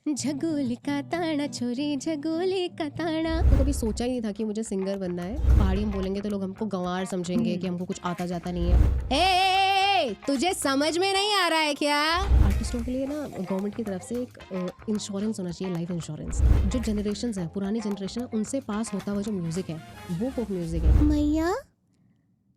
झगोली का ताना छोरी झगोली का ताना। तो कभी सोचा ही नहीं था कि मुझे सिंगर बनना है। पहाड़ी में बोलेंगे तो लोग हमको गंवार समझेंगे कि हमको कुछ आता जाता नहीं है। ए, तुझे समझ में नहीं आ रहा है क्या? आर्टिस्टों के लिए ना गवर्नमेंट की तरफ से एक इंश्योरेंस होना चाहिए, लाइफ इंश्योरेंस। जो जनरेशन है, पुरानी जनरेशन है, उनसे पास होता हुआ जो म्यूजिक है वो फोक म्यूजिक है। मैया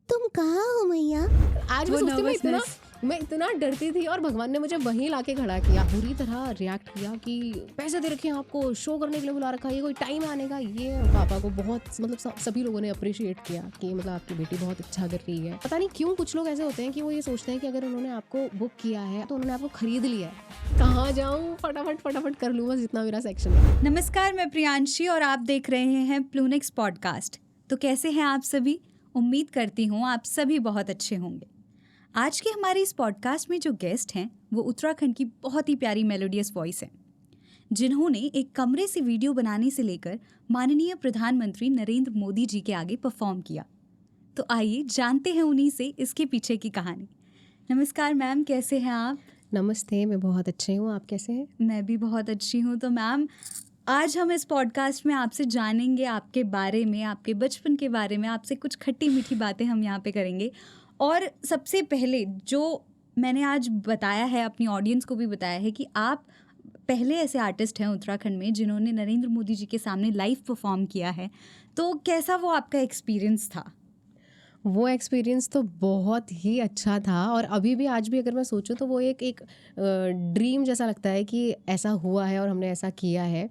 तुम कहाँ हो मैया? आज मैं सोचती हूँ मैं इतना डरती थी और भगवान ने मुझे वहीं लाके खड़ा किया, बुरी तरह रिएक्ट किया कि पैसे दे रखे हैं आपको, शो करने के लिए बुला रखा है, ये कोई टाइम आने का। ये पापा को बहुत मतलब सभी लोगों ने अप्रिशिएट किया कि मतलब आपकी बेटी बहुत अच्छा कर रही है। पता नहीं क्यों कुछ लोग ऐसे होते हैं कि वो ये सोचते हैं कि अगर उन्होंने आपको बुक किया है तो उन्होंने आपको खरीद लिया है। कहाँ जाऊँ, फटाफट कर लूँ बस जितना मेरा सेक्शन है। नमस्कार, मैं प्रियांशी और आप देख रहे हैं प्लूनिक्स पॉडकास्ट। तो कैसे हैं आप सभी? उम्मीद करती हूँ आप सभी बहुत अच्छे होंगे। आज के हमारे इस पॉडकास्ट में जो गेस्ट हैं वो उत्तराखंड की बहुत ही प्यारी मेलोडियस वॉइस है, जिन्होंने एक कमरे से वीडियो बनाने से लेकर माननीय प्रधानमंत्री नरेंद्र मोदी जी के आगे परफॉर्म किया। तो आइए जानते हैं उन्हीं से इसके पीछे की कहानी। नमस्कार मैम, कैसे हैं आप? नमस्ते, मैं बहुत अच्छी हूँ, आप कैसे हैं? मैं भी बहुत अच्छी हूँ। तो मैम, आज हम इस पॉडकास्ट में आपसे जानेंगे आपके बारे में, आपके बचपन के बारे में, आपसे कुछ खट्टी मीठी बातें हम यहाँ पे करेंगे। और सबसे पहले जो मैंने आज बताया है, अपनी ऑडियंस को भी बताया है कि आप पहले ऐसे आर्टिस्ट हैं उत्तराखंड में जिन्होंने नरेंद्र मोदी जी के सामने लाइव परफॉर्म किया है। तो कैसा वो आपका एक्सपीरियंस था? वो एक्सपीरियंस तो बहुत ही अच्छा था और अभी भी आज भी अगर मैं सोचूं तो वो एक ड्रीम जैसा लगता है कि ऐसा हुआ है और हमने ऐसा किया है।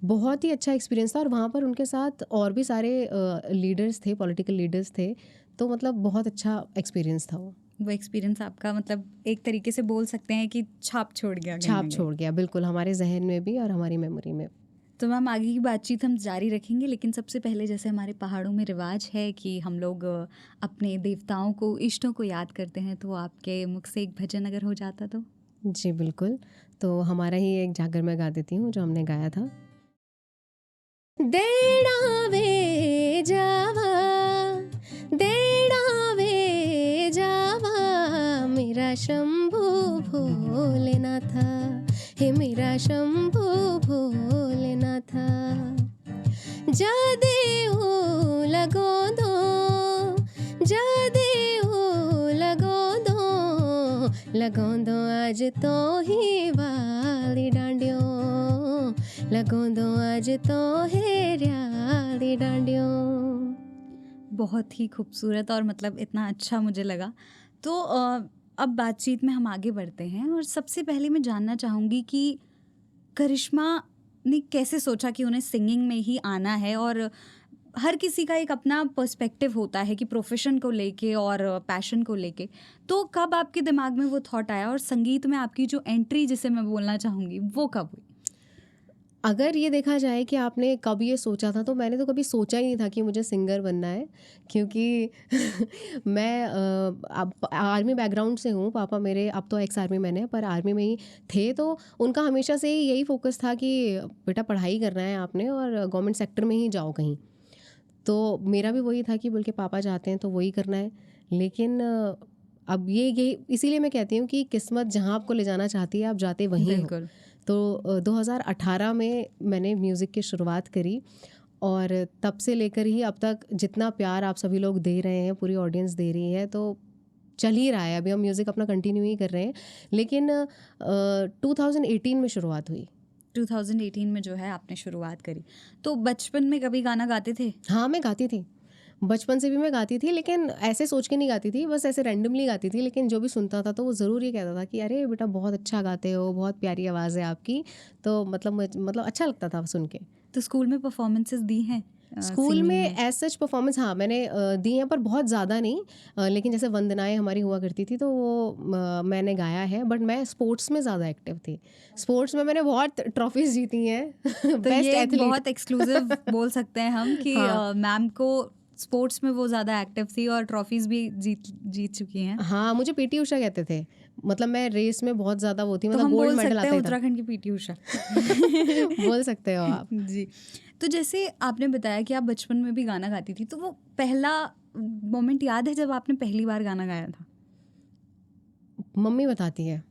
बहुत ही अच्छा एक्सपीरियंस था और वहाँ पर उनके साथ और भी सारे लीडर्स थे, पॉलिटिकल लीडर्स थे। तो मतलब बहुत अच्छा एक्सपीरियंस था वो एक्सपीरियंस आपका मतलब एक तरीके से बोल सकते हैं कि छाप छोड़ गया, छाप छोड़ गया बिल्कुल, हमारे जहन में भी और हमारी मेमोरी में। तो मैम, आगे की बातचीत हम जारी रखेंगे, लेकिन सबसे पहले जैसे हमारे पहाड़ों में रिवाज है कि हम लोग अपने देवताओं को, इष्टों को याद करते हैं, तो आपके मुख से एक भजन अगर हो जाता तो? जी बिल्कुल, तो हमारा ही एक जागर मैं गा देती हूँ जो हमने गाया था। देना वे जावा, देना वे जावा, मेरा शंभू भोलेनाथा, हे मेरा शंभू भोलेनाथा। जादे हो लगो दो, जादे हो लगो दो आज तो ही वाली डांडियो, लगो दो आज तो है रियाली डांडियो। बहुत ही खूबसूरत और मतलब इतना अच्छा मुझे लगा। तो अब बातचीत में हम आगे बढ़ते हैं और सबसे पहले मैं जानना चाहूँगी कि करिश्मा ने कैसे सोचा कि उन्हें सिंगिंग में ही आना है। और हर किसी का एक अपना पर्सपेक्टिव होता है कि प्रोफेशन को लेके और पैशन को लेके। तो कब आपके दिमाग में वो थॉट आया और संगीत में आपकी जो एंट्री, जिसे मैं बोलना चाहूँगी, वो कब हुई? अगर ये देखा जाए कि आपने कब ये सोचा था, तो मैंने तो कभी सोचा ही नहीं था कि मुझे सिंगर बनना है, क्योंकि मैं अब आर्मी बैकग्राउंड से हूँ। पापा मेरे अब तो एक्स आर्मी मैन है, पर आर्मी में ही थे, तो उनका हमेशा से ही यही फोकस था कि बेटा पढ़ाई करना है आपने और गवर्नमेंट सेक्टर में ही जाओ कहीं। तो मेरा भी वही था कि बोल के पापा चाहते हैं तो वही करना है। लेकिन अब ये इसीलिए मैं कहती हूँ कि किस्मत जहाँ आपको ले जाना चाहती है आप जाते वहीं हो। तो 2018 में मैंने म्यूज़िक की शुरुआत करी और तब से लेकर ही अब तक जितना प्यार आप सभी लोग दे रहे हैं, पूरी ऑडियंस दे रही है, तो चल ही रहा है। अभी हम म्यूज़िक अपना कंटिन्यू ही कर रहे हैं। लेकिन 2018 में शुरुआत हुई। 2018 में जो है आपने शुरुआत करी। तो बचपन में कभी गाना गाते थे? हाँ, मैं गाती थी। बचपन से भी मैं गाती थी, लेकिन ऐसे सोच के नहीं गाती थी, बस ऐसे रैंडमली गाती थी। लेकिन जो भी सुनता था तो वो ज़रूर ये कहता था कि अरे बेटा बहुत अच्छा गाते हो, बहुत प्यारी आवाज़ है आपकी। तो मतलब अच्छा लगता था सुन के। तो स्कूल में परफॉर्मेंसेस दी हैं? स्कूल में एज सच परफॉर्मेंस हाँ मैंने दी हैं, पर बहुत ज़्यादा नहीं। लेकिन जैसे वंदनाएं हमारी हुआ करती थी तो वो मैंने गाया है। बट मैं स्पोर्ट्स में ज़्यादा एक्टिव थी। स्पोर्ट्स में मैंने बहुत ट्रॉफीज जीती हैं। तो बेस्ट ये एथलीट बहुत एक्सक्लूसिव बोल सकते हैं हम कि हाँ। मैम को स्पोर्ट्स में वो ज़्यादा एक्टिव थी और ट्रॉफीज भी जीत चुकी हैं। हाँ, मुझे पीटी उषा कहते थे। मतलब मैं रेस में बहुत ज़्यादा वो थी, तो मतलब हम गोल्ड बोल मेडल सकते आता हैं ही था। उत्तराखंड की पीटी उषा। बोल सकते हो आप। जी। तो जैसे आपने बताया कि आप बचपन में भी गाना गाती थी, तो वो पहला मोमेंट याद है जब आपने पहली बार गाना गाया था? मम्मी बताती है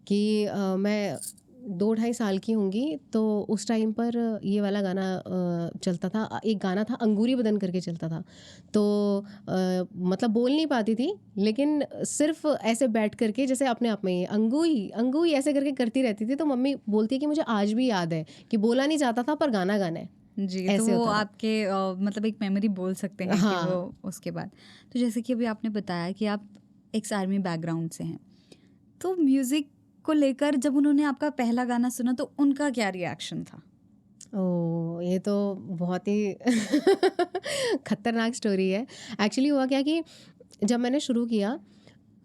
कि मैं 2-2.5 साल की होंगी, तो उस टाइम पर ये वाला गाना चलता था। एक गाना था अंगूरी बदन करके चलता था। तो मतलब बोल नहीं पाती थी, लेकिन सिर्फ ऐसे बैठ करके जैसे अपने आप में अंगूई अंगूई ऐसे करके करती रहती थी। तो मम्मी बोलती है कि मुझे आज भी याद है कि बोला नहीं जाता था पर गाना गाना है। जी, तो ऐसे वो होता था। आपके मतलब एक मेमोरी बोल सकते हैं कि वो हाँ। उसके बाद। तो जैसे कि अभी आपने बताया कि आप एक्स आर्मी बैकग्राउंड से हैं, तो म्यूज़िक को लेकर जब उन्होंने आपका पहला गाना सुना तो उनका क्या रिएक्शन था? ओह! ये तो बहुत ही खतरनाक स्टोरी है। एक्चुअली हुआ क्या कि जब मैंने शुरू किया,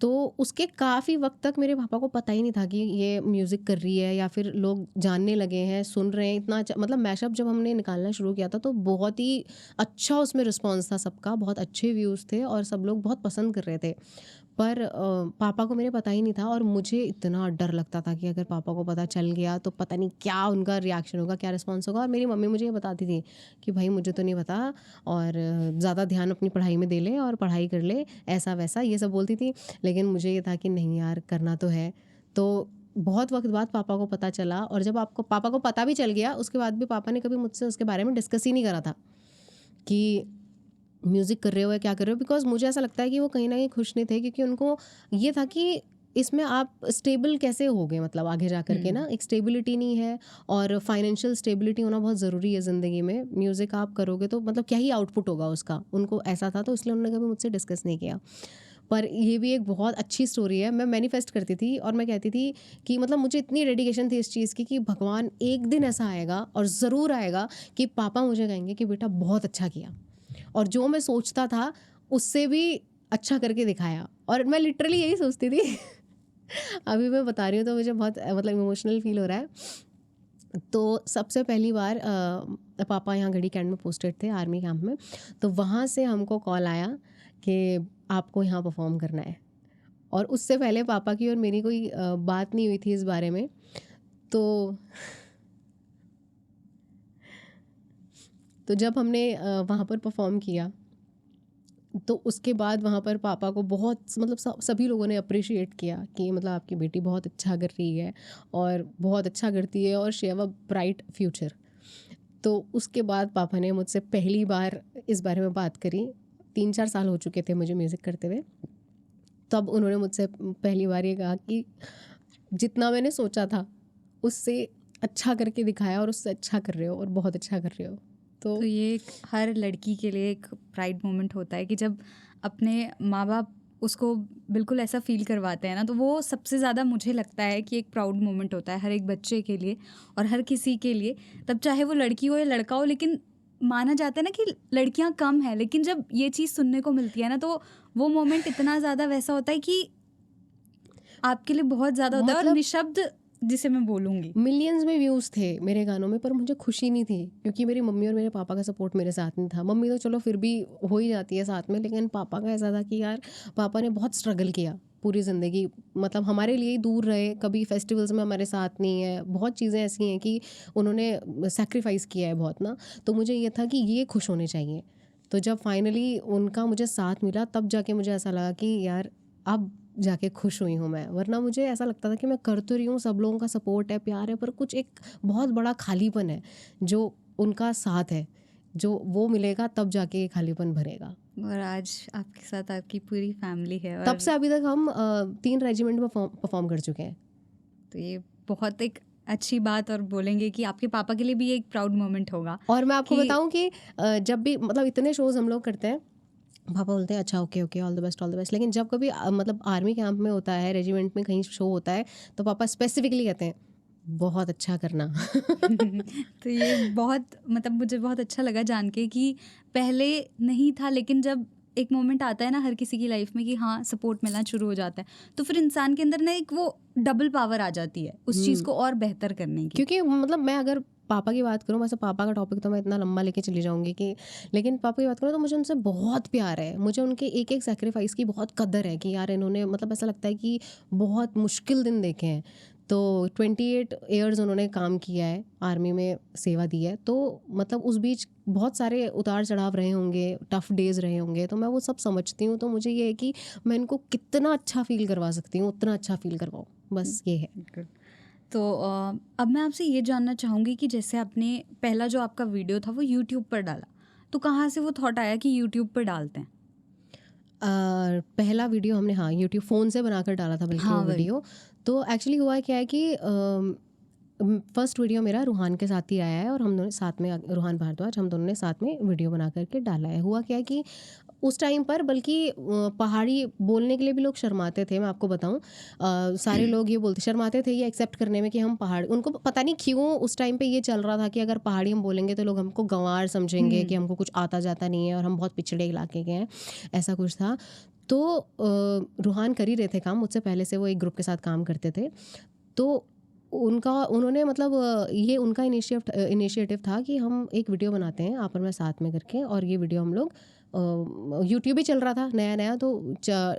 तो उसके काफ़ी वक़्त तक मेरे पापा को पता ही नहीं था कि ये म्यूज़िक कर रही है, या फिर लोग जानने लगे हैं, सुन रहे हैं। इतना अच्छा मतलब मैशअप जब हमने निकालना शुरू किया था, तो बहुत ही अच्छा उसमें रिस्पॉन्स था सबका, बहुत अच्छे व्यूज़ थे और सब लोग बहुत पसंद कर रहे थे। पर पापा को मेरे पता ही नहीं था, और मुझे इतना डर लगता था कि अगर पापा को पता चल गया तो पता नहीं क्या उनका रिएक्शन होगा, क्या रिस्पॉन्स होगा। और मेरी मम्मी मुझे ये बताती थी कि भाई मुझे तो नहीं पता, और ज़्यादा ध्यान अपनी पढ़ाई में दे ले और पढ़ाई कर ले, ऐसा वैसा ये सब बोलती थी। लेकिन मुझे ये था कि नहीं यार, करना तो है। तो बहुत वक्त बाद पापा को पता चला, और जब आपको पापा को पता भी चल गया, उसके बाद भी पापा ने कभी मुझसे उसके बारे में डिस्कस ही नहीं करा था कि म्यूज़िक कर रहे हो या क्या कर रहे हो। बिकॉज़ मुझे ऐसा लगता है कि वो कहीं ना कहीं खुश नहीं थे, क्योंकि उनको ये था कि इसमें आप स्टेबल कैसे होगे, मतलब आगे जा कर के ना एक स्टेबिलिटी नहीं है, और फाइनेंशियल स्टेबिलिटी होना बहुत ज़रूरी है ज़िंदगी में। म्यूज़िक आप करोगे तो मतलब क्या ही आउटपुट होगा उसका, उनको ऐसा था। तो इसलिए उन्होंने कभी मुझसे डिस्कस नहीं किया। पर ये भी एक बहुत अच्छी स्टोरी है। मैं मैनिफेस्ट करती थी और मैं कहती थी कि मतलब मुझे इतनी डेडिकेशन थी इस चीज़ की कि भगवान एक दिन ऐसा आएगा, और ज़रूर आएगा, कि पापा मुझे कहेंगे कि बेटा बहुत अच्छा किया, और जो मैं सोचता था उससे भी अच्छा करके दिखाया। और मैं लिटरली यही सोचती थी। अभी मैं बता रही हूँ तो मुझे बहुत मतलब इमोशनल फील हो रहा है। तो सबसे पहली बार पापा यहाँ घड़ी कैंट में पोस्टेड थे आर्मी कैंप में, तो वहाँ से हमको कॉल आया कि आपको यहाँ परफॉर्म करना है। और उससे पहले पापा की और मेरी कोई बात नहीं हुई थी इस बारे में। तो जब हमने वहाँ पर परफॉर्म किया, तो उसके बाद वहाँ पर पापा को बहुत मतलब सभी लोगों ने अप्रिशिएट किया कि मतलब आपकी बेटी बहुत अच्छा कर रही है, और बहुत अच्छा करती है, और she have a bright future. तो उसके बाद पापा ने मुझसे पहली बार इस बारे में बात करी। 3-4 साल हो चुके थे मुझे म्यूज़िक करते हुए। तब उन्होंने मुझसे पहली बार ये कहा कि जितना मैंने सोचा था उससे अच्छा करके दिखाया, और उससे अच्छा कर रहे हो, और बहुत अच्छा कर रहे हो। तो ये एक हर लड़की के लिए एक प्राइड मोमेंट होता है कि जब अपने माँ बाप उसको बिल्कुल ऐसा फील करवाते हैं ना, तो वो सबसे ज़्यादा मुझे लगता है कि एक प्राउड मोमेंट होता है हर एक बच्चे के लिए और हर किसी के लिए, तब चाहे वो लड़की हो या लड़का हो। लेकिन माना जाता है ना कि लड़कियां कम है, लेकिन जब ये चीज़ सुनने को मिलती है ना, तो वो मोमेंट इतना ज़्यादा वैसा होता है कि आपके लिए बहुत ज़्यादा होता है और मतलब निशब्द जिसे मैं बोलूँगी। मिलियंस में व्यूज़ थे मेरे गानों में, पर मुझे खुशी नहीं थी, क्योंकि मेरी मम्मी और मेरे पापा का सपोर्ट मेरे साथ नहीं था। मम्मी तो चलो फिर भी हो ही जाती है साथ में, लेकिन पापा का ऐसा था कि यार पापा ने बहुत स्ट्रगल किया पूरी ज़िंदगी, मतलब हमारे लिए ही दूर रहे, कभी फेस्टिवल्स में हमारे साथ नहीं है। बहुत चीज़ें ऐसी हैं कि उन्होंने सेक्रीफाइस किया है बहुत ना। तो मुझे ये था कि ये खुश होने चाहिए। तो जब फाइनली उनका मुझे साथ मिला, तब जाके मुझे ऐसा लगा कि यार अब जाके खुश हुई हूँ मैं। वरना मुझे ऐसा लगता था कि मैं कर तो रही हूँ, सब लोगों का सपोर्ट है, प्यार है, पर कुछ एक बहुत बड़ा खालीपन है जो उनका साथ है, जो वो मिलेगा तब जाके ये खालीपन भरेगा। और आज आपके साथ आपकी पूरी फैमिली है तब और से अभी तक हम 3 रेजिमेंट में परफॉर्म कर चुके हैं। तो ये बहुत एक अच्छी बात, और बोलेंगे कि आपके पापा के लिए भी एक प्राउड मोमेंट होगा। और मैं आपको कि बताऊं कि जब भी मतलब इतने शोज़ हम लोग करते हैं, पापा बोलते हैं अच्छा okay okay all the best all the best. लेकिन जब कभी मतलब आर्मी कैंप में होता है, रेजिमेंट में कहीं शो होता है, तो पापा स्पेसिफिकली कहते हैं बहुत अच्छा करना। तो ये बहुत मतलब मुझे बहुत अच्छा लगा जान के कि पहले नहीं था, लेकिन जब एक मोमेंट आता है ना हर किसी की लाइफ में कि हाँ सपोर्ट मिलना शुरू हो जाता है, तो फिर इंसान के अंदर ना एक वो डबल पावर आ जाती है उस चीज़ को और बेहतर करने की। क्योंकि मतलब मैं अगर पापा की बात करूँ, वैसे पापा का टॉपिक तो मैं इतना लंबा लेके चली जाऊंगी कि, लेकिन पापा की बात करूँ तो मुझे उनसे बहुत प्यार है। मुझे उनके एक एक सेक्रीफाइस की बहुत कदर है कि यार इन्होंने मतलब ऐसा लगता है कि बहुत मुश्किल दिन देखे हैं। तो 28 ईयर्स उन्होंने काम किया है, आर्मी में सेवा दी है। तो मतलब उस बीच बहुत सारे उतार चढ़ाव रहे होंगे, टफ डेज रहे होंगे, तो मैं वो सब समझती हूँ। तो मुझे ये है कि मैं इनको कितना अच्छा फील करवा सकती हूँ उतना अच्छा फील करवाऊँ, बस ये है। बिल्कुल। तो अब मैं आपसे ये जानना चाहूँगी कि जैसे आपने पहला जो आपका वीडियो था वो यूट्यूब पर डाला, तो कहाँ से वो थॉट आया कि यूट्यूब पर डालते हैं? पहला वीडियो हमने हाँ यूट्यूब फ़ोन से बनाकर डाला था बल्कि वो हाँ, वही। वीडियो। तो एक्चुअली हुआ क्या है कि फर्स्ट वीडियो मेरा रूहान के साथ ही आया है और हम दोनों साथ में रूहान भारद्वाज हम दोनों ने साथ में वीडियो बना करके डाला है। हुआ क्या है कि उस टाइम पर बल्कि पहाड़ी बोलने के लिए भी लोग शर्माते थे, मैं आपको बताऊं। सारे लोग ये बोलते शर्माते थे ये एक्सेप्ट करने में कि हम पहाड़ी, उनको पता नहीं क्यों उस टाइम पे ये चल रहा था कि अगर पहाड़ी हम बोलेंगे तो लोग हमको गंवार समझेंगे कि हमको कुछ आता जाता नहीं है और हम बहुत पिछड़े इलाके के हैं, ऐसा कुछ था। तो रूहान कर ही रहे थे काम, मुझसे पहले से वो एक ग्रुप के साथ काम करते थे। तो उन्होंने मतलब ये उनका इनिशिएटिव था कि हम एक वीडियो बनाते हैं आप और मैं साथ में करके, और ये वीडियो हम लोग यूट्यूब ही चल रहा था नया नया, तो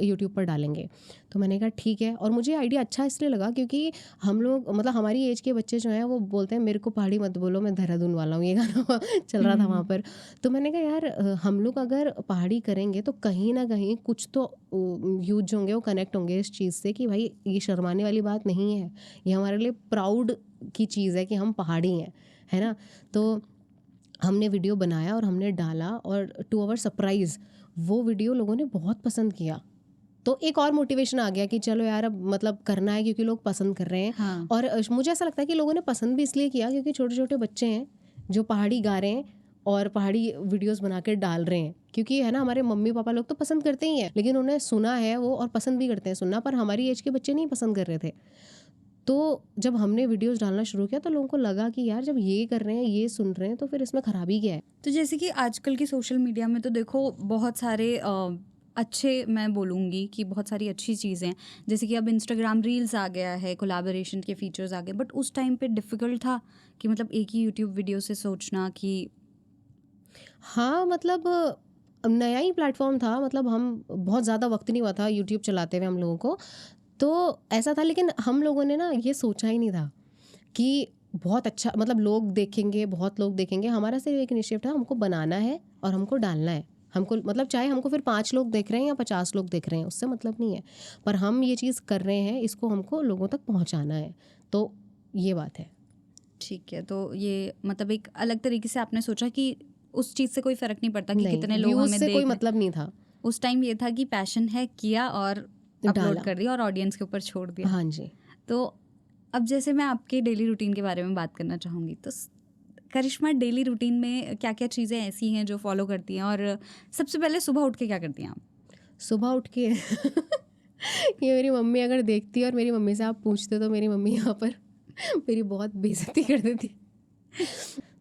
यूट्यूब पर डालेंगे। तो मैंने कहा ठीक है, और मुझे आइडिया अच्छा इसलिए लगा क्योंकि हम लोग मतलब हमारी एज के बच्चे जो हैं वो बोलते हैं मेरे को पहाड़ी मत बोलो मैं देहरादून वाला हूँ, ये गाना चल रहा था वहाँ पर। तो मैंने कहा यार हम लोग अगर पहाड़ी करेंगे तो कहीं ना कहीं कुछ तो यूथ जो होंगे वो कनेक्ट होंगे इस चीज़ से कि भाई ये शर्माने वाली बात नहीं है, ये हमारे लिए प्राउड की चीज़ है कि हम पहाड़ी हैं, है ना। तो हमने वीडियो बनाया और हमने डाला, और टू आवर सरप्राइज़ वो वीडियो लोगों ने बहुत पसंद किया। तो एक और मोटिवेशन आ गया कि चलो यार अब मतलब करना है क्योंकि लोग पसंद कर रहे हैं। हाँ। और मुझे ऐसा लगता है कि लोगों ने पसंद भी इसलिए किया क्योंकि छोटे छोटे बच्चे हैं जो पहाड़ी गा रहे हैं और पहाड़ी वीडियोस बना के डाल रहे हैं, क्योंकि है ना हमारे मम्मी पापा लोग तो पसंद करते ही हैं, लेकिन उन्हें सुना है वो और पसंद भी करते हैं सुनना, पर हमारी एज के बच्चे नहीं पसंद कर रहे थे। तो जब हमने वीडियोस डालना शुरू किया तो लोगों को लगा कि यार जब ये कर रहे हैं ये सुन रहे हैं तो फिर इसमें खराबी क्या है। तो जैसे कि आजकल की सोशल मीडिया में तो देखो बहुत सारे अच्छे, मैं बोलूँगी कि बहुत सारी अच्छी चीज़ें हैं, जैसे कि अब इंस्टाग्राम रील्स आ गया है, कोलैबोरेशन के फीचर्स आ गए, बट उस टाइम पे डिफ़िकल्ट था कि मतलब एक ही यूट्यूब वीडियो से सोचना कि हाँ मतलब नया ही प्लेटफॉर्म था, मतलब हम बहुत ज़्यादा वक्त नहीं हुआ था यूट्यूब चलाते हुए हम लोगों को, तो ऐसा था। लेकिन हम लोगों ने ना ये सोचा ही नहीं था कि बहुत अच्छा मतलब लोग देखेंगे, बहुत लोग देखेंगे। हमारा सिर्फ एक इनिशिएटिव था, हमको बनाना है और हमको डालना है। हमको मतलब चाहे हमको फिर 5 लोग देख रहे हैं या 50 लोग देख रहे हैं उससे मतलब नहीं है, पर हम ये चीज़ कर रहे हैं, इसको हमको लोगों तक पहुंचाना है, तो ये बात है। ठीक है। तो ये मतलब एक अलग तरीके से आपने सोचा कि उस चीज़ से कोई फ़र्क नहीं पड़ता कि नहीं, कितने लोग व्यूज़ हमें से देख कोई रहे हैं। मतलब नहीं था। उस टाइम ये था कि पैशन है, किया और अपलोड डाला। कर दिया और ऑडियंस के ऊपर छोड़ दिया। हाँ जी। तो अब जैसे मैं आपके डेली रूटीन के बारे में बात करना चाहूँगी, तो करिश्मा डेली रूटीन में क्या क्या चीज़ें ऐसी हैं जो फॉलो करती हैं, और सबसे पहले सुबह उठ के क्या करती हैं आप? सुबह उठ के ये मेरी मम्मी अगर देखती और मेरी मम्मी से आप पूछते तो मेरी मम्मी यहाँ पर मेरी बहुत बेइज्जती कर देती।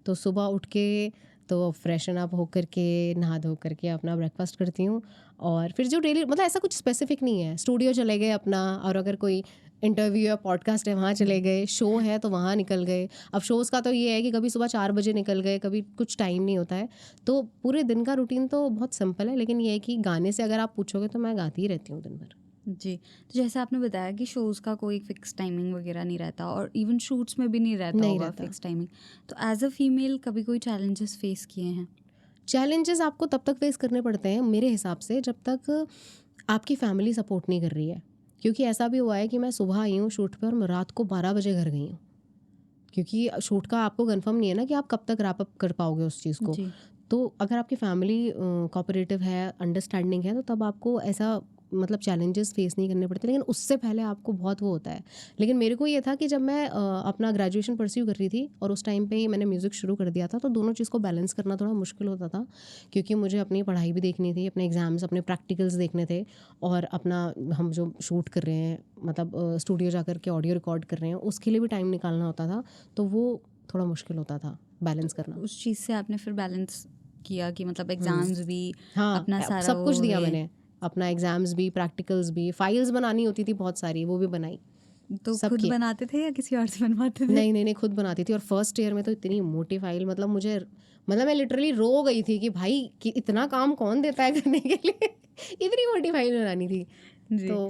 तो सुबह उठ के तो फ्रेशन अप होकर के नहा धो करके अपना ब्रेकफास्ट करती हूँ, और फिर जो डेली मतलब ऐसा कुछ स्पेसिफिक नहीं है, स्टूडियो चले गए अपना, और अगर कोई इंटरव्यू या पॉडकास्ट है वहाँ चले गए, शो है तो वहाँ निकल गए। अब शोज़ का तो ये है कि कभी सुबह 4 बजे निकल गए, कभी कुछ टाइम नहीं होता है, तो पूरे दिन का रूटीन तो बहुत सिंपल है। लेकिन ये है कि गाने से अगर आप पूछोगे तो मैं गाती ही रहती हूँ दिन भर। जी। तो जैसे आपने बताया कि शोज़ का कोई फिक्स टाइमिंग वगैरह नहीं रहता, और इवन शूट्स में भी नहीं रहता नहीं होगा रहता। Fix timing. तो एज अ फीमेल कभी कोई चैलेंजेस फेस किए हैं? चैलेंजेस आपको तब तक फेस करने पड़ते हैं मेरे हिसाब से जब तक आपकी फैमिली सपोर्ट नहीं कर रही है, क्योंकि ऐसा भी हुआ है कि मैं सुबह आई हूँ शूट पे और मैं रात को 12 बजे घर गई हूँ, क्योंकि शूट का आपको कंफर्म नहीं है ना कि आप कब तक रैप अप कर पाओगे उस चीज़ को। जी। तो अगर आपकी फैमिली कोऑपरेटिव है, अंडरस्टैंडिंग है, तो तब आपको ऐसा मतलब चैलेंजेस फेस नहीं करने पड़ते, लेकिन उससे पहले आपको बहुत वो होता है। लेकिन मेरे को ये था कि जब मैं अपना ग्रेजुएशन परस्यू कर रही थी और उस टाइम पे ही मैंने म्यूज़िक शुरू कर दिया था, तो दोनों चीज़ को बैलेंस करना थोड़ा मुश्किल होता था, क्योंकि मुझे अपनी पढ़ाई भी देखनी थी, अपने एग्ज़ाम्स, अपने प्रैक्टिकल्स देखने थे, और अपना हम जो शूट कर रहे हैं मतलब स्टूडियो जा कर के ऑडियो रिकॉर्ड कर रहे हैं उसके लिए भी टाइम निकालना होता था, तो वो थोड़ा मुश्किल होता था बैलेंस करना। उस चीज़ से आपने फिर बैलेंस किया कि मतलब एग्जाम्स भी, हाँ, अपना सारा सब कुछ वो दिया है। मैंने, अपना एग्ज़ाम्स भी, प्रैक्टिकल्स भी, फाइल्स बनानी होती थी बहुत सारी, वो भी बनाई। तो सब खुद किया। बनाते थे या किसी और से बनवाते थे? नहीं, नहीं, नहीं, खुद बनाती थी, और फर्स्ट ईयर में तो इतनी मोटी फाइल, मतलब मुझे मतलब मैं लिटरली रो गई थी कि भाई कि इतना काम कौन देता है करने के लिए इतनी मोटी फाइल बनानी थी। जी। तो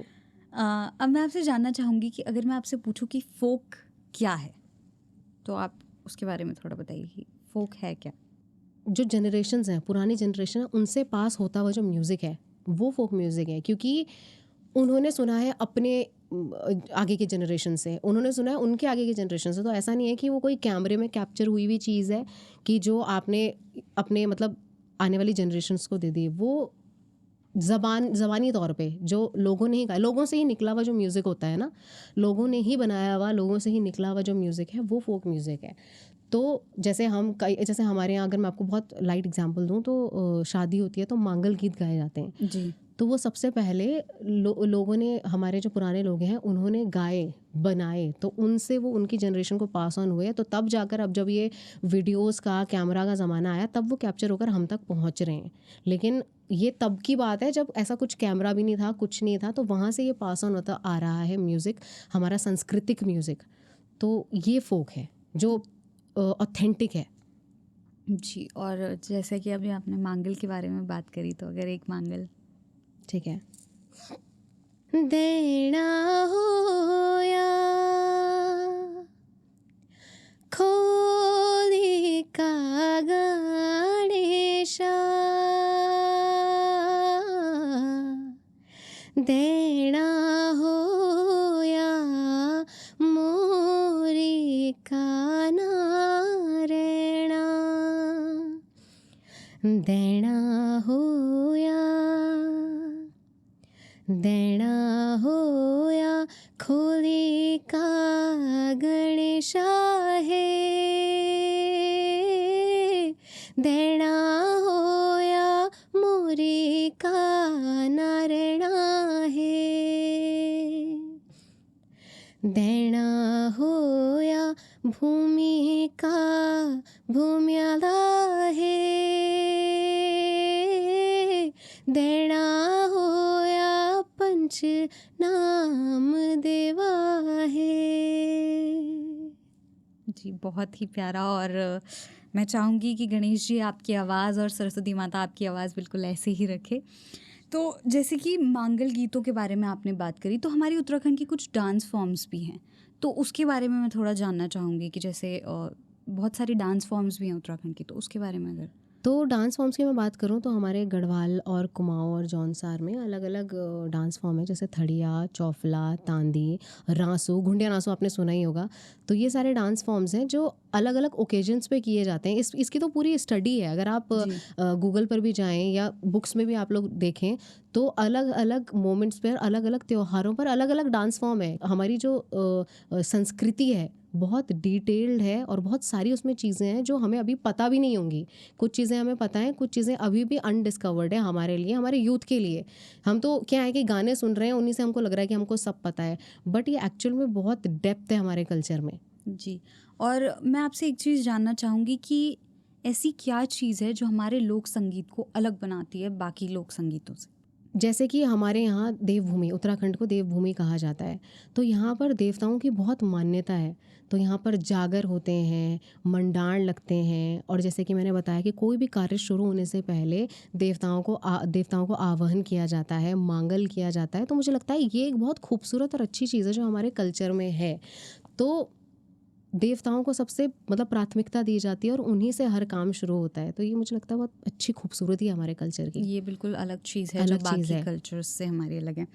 अब मैं आपसे जानना चाहूँगी कि अगर मैं आपसे पूछूँ कि फोक क्या है, तो आप उसके बारे में थोड़ा बताइए कि फोक है क्या? जो जनरेशन्स हैं, पुरानी जनरेशन है, उनसे पास होता हुआ जो म्यूज़िक है वो फोक म्यूज़िक है, क्योंकि उन्होंने सुना है अपने आगे के जनरेशन से, उन्होंने सुना है उनके आगे के जनरेशन से। तो ऐसा नहीं है कि वो कोई कैमरे में कैप्चर हुई हुई चीज़ है कि जो आपने अपने मतलब आने वाली जनरेशन्स को दे दी। वो ज़बानी तौर पे जो लोगों ने ही गाया, लोगों से ही निकला हुआ जो म्यूज़िक होता है ना, लोगों ने ही बनाया हुआ, लोगों से ही निकला हुआ जो म्यूज़िक है वो फोक म्यूज़िक है। तो जैसे जैसे हमारे यहाँ, अगर मैं आपको बहुत लाइट एग्जांपल दूँ तो शादी होती है तो मांगल गीत गाए जाते हैं जी। तो वो सबसे पहले लोगों ने, हमारे जो पुराने लोग हैं उन्होंने गाए बनाए, तो उनसे वो उनकी जनरेशन को पास ऑन हुए, तो तब जाकर अब जब ये वीडियोस का कैमरा का ज़माना आया तब वो कैप्चर होकर हम तक पहुंच रहे हैं। लेकिन ये तब की बात है जब ऐसा कुछ कैमरा भी नहीं था, कुछ नहीं था, तो वहाँ से ये पास ऑन होता आ रहा है म्यूज़िक, हमारा सांस्कृतिक म्यूज़िक। तो ये फोक है जो ऑथेंटिक है। जी। और जैसे कि अभी आपने मांगल के बारे में बात करी, तो अगर एक मांगल, ठीक है। देना होया खोली का गणेशा, देना होया मोरी का नारेणा, देना होया, देना होया खोली का गणेशा है, देना होया मोरी का नारेणा है, देना होया भूमि का भूम्याला है, देना होया पंच नाम देवा है। जी बहुत ही प्यारा। और मैं चाहूँगी कि गणेश जी आपकी आवाज़ और सरस्वती माता आपकी आवाज़ बिल्कुल ऐसे ही रखे। तो जैसे कि मांगल गीतों के बारे में आपने बात करी, तो हमारी उत्तराखंड की कुछ डांस फॉर्म्स भी हैं, तो उसके बारे में मैं थोड़ा जानना चाहूँगी कि जैसे बहुत सारी डांस फॉर्म्स भी हैं उत्तराखंड की, तो उसके बारे में अगर। तो डांस फॉर्म्स की मैं बात करूँ तो हमारे गढ़वाल और कुमाऊँ और जौनसार में अलग अलग डांस फॉर्म है, जैसे थड़िया, चौफला, तांदी, रांसू, घुंडिया रांसू आपने सुना ही होगा। तो ये सारे डांस फॉर्म्स हैं जो अलग अलग ओकेजन्स पे किए जाते हैं। इसकी तो पूरी स्टडी है, अगर आप गूगल पर भी जाएं या बुक्स में भी आप लोग देखें तो अलग अलग मोमेंट्स पर, अलग अलग त्योहारों पर अलग अलग डांस फॉर्म है। हमारी जो संस्कृति है बहुत डिटेल्ड है और बहुत सारी उसमें चीज़ें हैं जो हमें अभी पता भी नहीं होंगी। कुछ चीज़ें हमें पता हैं, कुछ चीज़ें अभी भी अनडिस्कवर्ड है हमारे लिए, हमारे यूथ के लिए। हम तो क्या है कि गाने सुन रहे हैं, उन्हीं से हमको लग रहा है कि हमको सब पता है, बट ये एक्चुअल में बहुत डेप्थ है हमारे कल्चर में। जी। और मैं आपसे एक चीज़ जानना चाहूँगी कि ऐसी क्या चीज़ है जो हमारे लोक संगीत को अलग बनाती है बाकी लोक संगीतों से? जैसे कि हमारे यहाँ देवभूमि, उत्तराखंड को देवभूमि कहा जाता है, तो यहाँ पर देवताओं की बहुत मान्यता है। तो यहाँ पर जागर होते हैं, मंडाण लगते हैं, और जैसे कि मैंने बताया कि कोई भी कार्य शुरू होने से पहले देवताओं को आवाहन किया जाता है, मांगल किया जाता है। तो मुझे लगता है ये एक बहुत खूबसूरत और अच्छी चीज़ है जो हमारे कल्चर में है। तो देवताओं को सबसे मतलब प्राथमिकता दी जाती है और उन्हीं से हर काम शुरू होता है। तो ये मुझे लगता है बहुत अच्छी खूबसूरती है हमारे कल्चर की। ये बिल्कुल अलग चीज़ है, अलग जो चीज़ बाकी है। कल्चर्स से हमारी अलग है।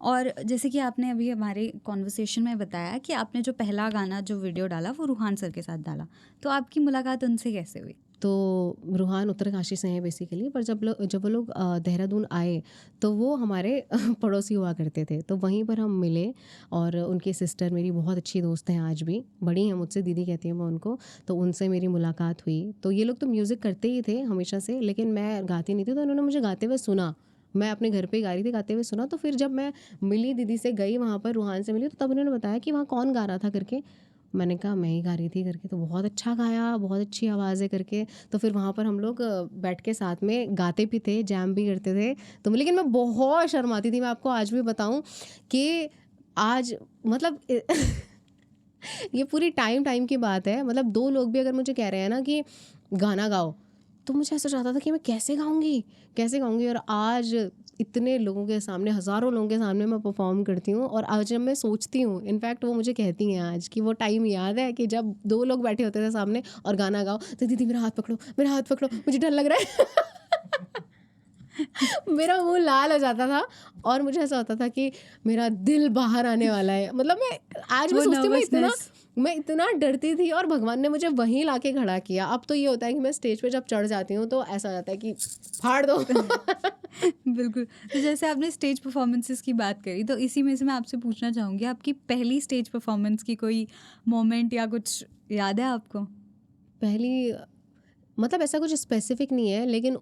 और जैसे कि आपने अभी हमारे कॉन्वर्सेशन में बताया कि आपने जो पहला गाना जो वीडियो डाला वो रूहान सर के साथ डाला, तो आपकी मुलाकात उनसे कैसे हुई? तो रूहान उत्तरकाशी से हैं बेसिकली, पर जब वो लोग देहरादून आए तो वो हमारे पड़ोसी हुआ करते थे, तो वहीं पर हम मिले। और उनकी सिस्टर मेरी बहुत अच्छी दोस्त हैं, आज भी बड़ी हैं मुझसे, दीदी कहती हूँ मैं उनको। तो उनसे मेरी मुलाकात हुई। तो ये लोग तो म्यूज़िक करते ही थे हमेशा से, लेकिन मैं गाती नहीं थी, तो उन्होंने मुझे गाते हुए सुना। मैं अपने घर पे ही गा रही थी, गाते हुए सुना। तो फिर जब मैं मिली, दीदी से गई वहाँ पर, रूहान से मिली, तो तब उन्होंने बताया कि वहाँ कौन गा रहा था करके। मैंने कहा मैं ही गा रही थी करके। तो बहुत अच्छा गाया, बहुत अच्छी आवाज़ है करके। तो फिर वहाँ पर हम लोग बैठ के साथ में गाते भी थे, जैम भी करते थे। तो लेकिन मैं बहुत शर्माती थी, मैं आपको आज भी बताऊँ कि आज मतलब ये पूरी टाइम की बात है। मतलब 2 लोग भी अगर मुझे कह रहे हैं ना कि गाना गाओ, तो मुझे ऐसा चाहता था कि मैं कैसे गाऊंगी। और आज इतने लोगों के सामने, हज़ारों लोगों के सामने मैं परफॉर्म करती हूँ। और आज जब मैं सोचती हूँ, इनफैक्ट वो मुझे कहती हैं आज कि वो टाइम याद है कि जब 2 लोग बैठे होते थे सामने और गाना गाओ तो दीदी मेरा हाथ पकड़ो, मुझे डर लग रहा है। मेरा मुंह लाल हो जाता था और मुझे ऐसा होता था कि मेरा दिल बाहर आने वाला है। मतलब मैं आज भी वो सोचती हूँ nervousness। मैं इतना डरती थी और भगवान ने मुझे वहीं लाके खड़ा किया। अब तो ये होता है कि मैं स्टेज पे जब चढ़ जाती हूँ तो ऐसा हो जाता है कि फाड़ दो। बिल्कुल। तो जैसे आपने स्टेज परफॉर्मेंसेस की बात करी, तो इसी में से मैं आपसे पूछना चाहूँगी, आपकी पहली स्टेज परफॉर्मेंस की कोई मोमेंट या कुछ याद है आपको? पहली मतलब ऐसा कुछ स्पेसिफिक नहीं है, लेकिन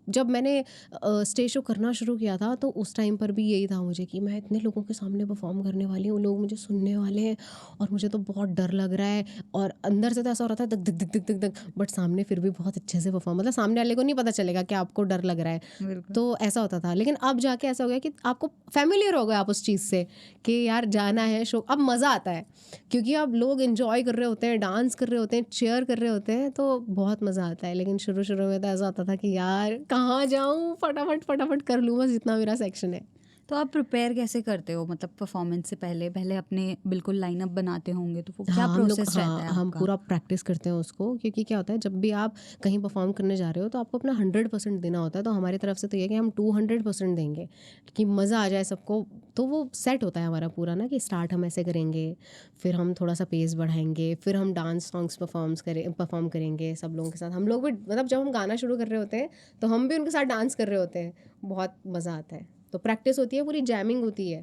जब मैंने स्टेज शो करना शुरू किया था तो उस टाइम पर भी यही था मुझे कि मैं इतने लोगों के सामने परफॉर्म करने वाली हूँ, लोग मुझे सुनने वाले हैं और मुझे तो बहुत डर लग रहा है। और अंदर से तो ऐसा हो रहा था धक धक धक धक धक, बट सामने फिर भी बहुत अच्छे से परफॉर्म, मतलब सामने वाले को नहीं पता चलेगा कि आपको डर लग रहा है। बिल्कुल। तो ऐसा होता था। लेकिन अब जाके ऐसा हो गया कि आपको फैमिलियर हो गए आप उस चीज़ से कि यार जाना है शो, अब मज़ा आता है क्योंकि अब लोग इन्जॉय कर रहे होते हैं, डांस कर रहे होते हैं, चेयर कर रहे होते हैं, तो बहुत मज़ा आता है। लेकिन शुरू शुरू में तो ऐसा होता था कि यार कहाँ जाऊँ, फटाफट फटाफट कर लूँ बस जितना मेरा सेक्शन है। तो आप प्रिपेयर कैसे करते हो, मतलब परफॉर्मेंस से पहले पहले अपने बिल्कुल लाइनअप बनाते होंगे, तो वो क्या प्रोसेस रहता है हम आपका? पूरा प्रैक्टिस करते हैं उसको, क्योंकि क्या होता है जब भी आप कहीं परफॉर्म करने जा रहे हो तो आपको अपना 100% देना होता है। तो हमारी तरफ से तो ये है कि हम 200% देंगे कि मज़ा आ जाए सबको। तो वो सेट होता है हमारा पूरा ना कि स्टार्ट हम ऐसे करेंगे, फिर हम थोड़ा सा पेस बढ़ाएंगे, फिर हम डांस सॉन्ग्स परफॉर्म करेंगे सब लोगों के साथ। हम लोग भी मतलब जब हम गाना शुरू कर रहे होते हैं तो हम भी उनके साथ डांस कर रहे होते हैं, बहुत मज़ा आता है। तो प्रैक्टिस होती है, पूरी जैमिंग होती है।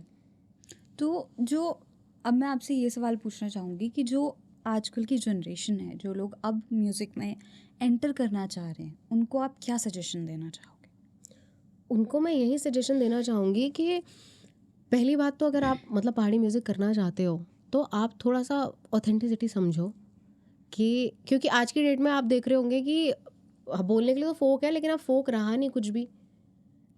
तो जो अब मैं आपसे ये सवाल पूछना चाहूँगी कि जो आजकल की जनरेशन है, जो लोग अब म्यूज़िक में एंटर करना चाह रहे हैं, उनको आप क्या सजेशन देना चाहोगे? उनको मैं यही सजेशन देना चाहूँगी कि पहली बात तो अगर आप मतलब पहाड़ी म्यूज़िक करना चाहते हो तो आप थोड़ा सा ऑथेंटिसिटी समझो कि क्योंकि आज की डेट में आप देख रहे होंगे कि बोलने के लिए तो फोक है लेकिन अब फोक रहा नहीं कुछ भी,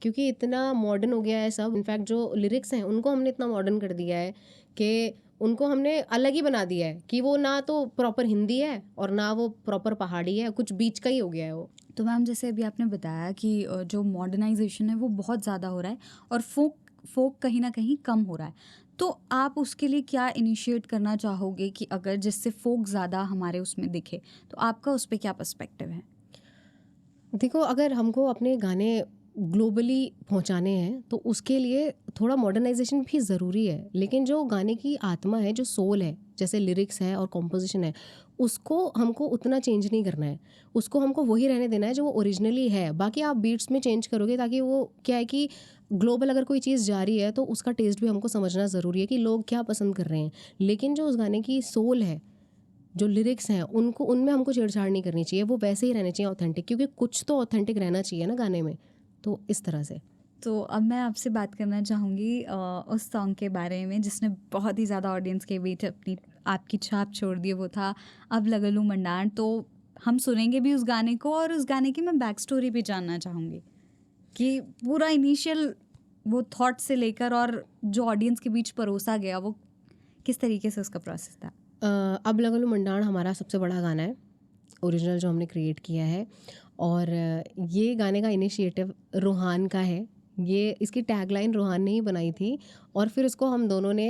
क्योंकि इतना मॉडर्न हो गया है सब। इनफैक्ट जो लिरिक्स हैं उनको हमने इतना मॉडर्न कर दिया है कि उनको हमने अलग ही बना दिया है कि वो ना तो प्रॉपर हिंदी है और ना वो प्रॉपर पहाड़ी है, कुछ बीच का ही हो गया है वो। तो मैम, जैसे अभी आपने बताया कि जो मॉडर्नाइजेशन है वो बहुत ज़्यादा हो रहा है और फोक कहीं ना कहीं कम हो रहा है, तो आप उसके लिए क्या इनिशिएट करना चाहोगे कि अगर जिससे फोक ज़्यादा हमारे उसमें दिखे, तो आपका उस पर क्या पर्सपेक्टिव है? देखो, अगर हमको अपने गाने ग्लोबली पहुंचाने हैं तो उसके लिए थोड़ा मॉडर्नाइजेशन भी ज़रूरी है, लेकिन जो गाने की आत्मा है, जो सोल है, जैसे लिरिक्स है और कॉम्पोजिशन है, उसको हमको उतना चेंज नहीं करना है। उसको हमको वही रहने देना है जो वो ओरिजिनली है। बाकी आप बीट्स में चेंज करोगे ताकि वो क्या है कि ग्लोबल अगर कोई चीज़ जा रही है तो उसका टेस्ट भी हमको समझना ज़रूरी है कि लोग क्या पसंद कर रहे हैं। लेकिन जो उस गाने की सोल है, जो लिरिक्स हैं, उनको उनमें हमको छेड़छाड़ नहीं करनी चाहिए, वो वैसे ही रहने चाहिए ऑथेंटिक, क्योंकि कुछ तो ऑथेंटिक रहना चाहिए ना गाने में। तो इस तरह से। तो अब मैं आपसे बात करना चाहूँगी उस सॉन्ग के बारे में जिसने बहुत ही ज़्यादा ऑडियंस के बीच अपनी आपकी छाप छोड़ दी, वो था अब लगलू मंडाण। तो हम सुनेंगे भी उस गाने को, और उस गाने की मैं बैक स्टोरी भी जानना चाहूँगी कि पूरा इनिशियल वो थॉट से लेकर और जो ऑडियंस के बीच परोसा गया, वो किस तरीके से उसका प्रोसेस था? अब लगलू मंडाण हमारा सबसे बड़ा गाना है, ओरिजिनल जो हमने क्रिएट किया है। और ये गाने का इनिशिएटिव रूहान का है। ये इसकी टैगलाइन रूहान ने ही बनाई थी और फिर इसको हम दोनों ने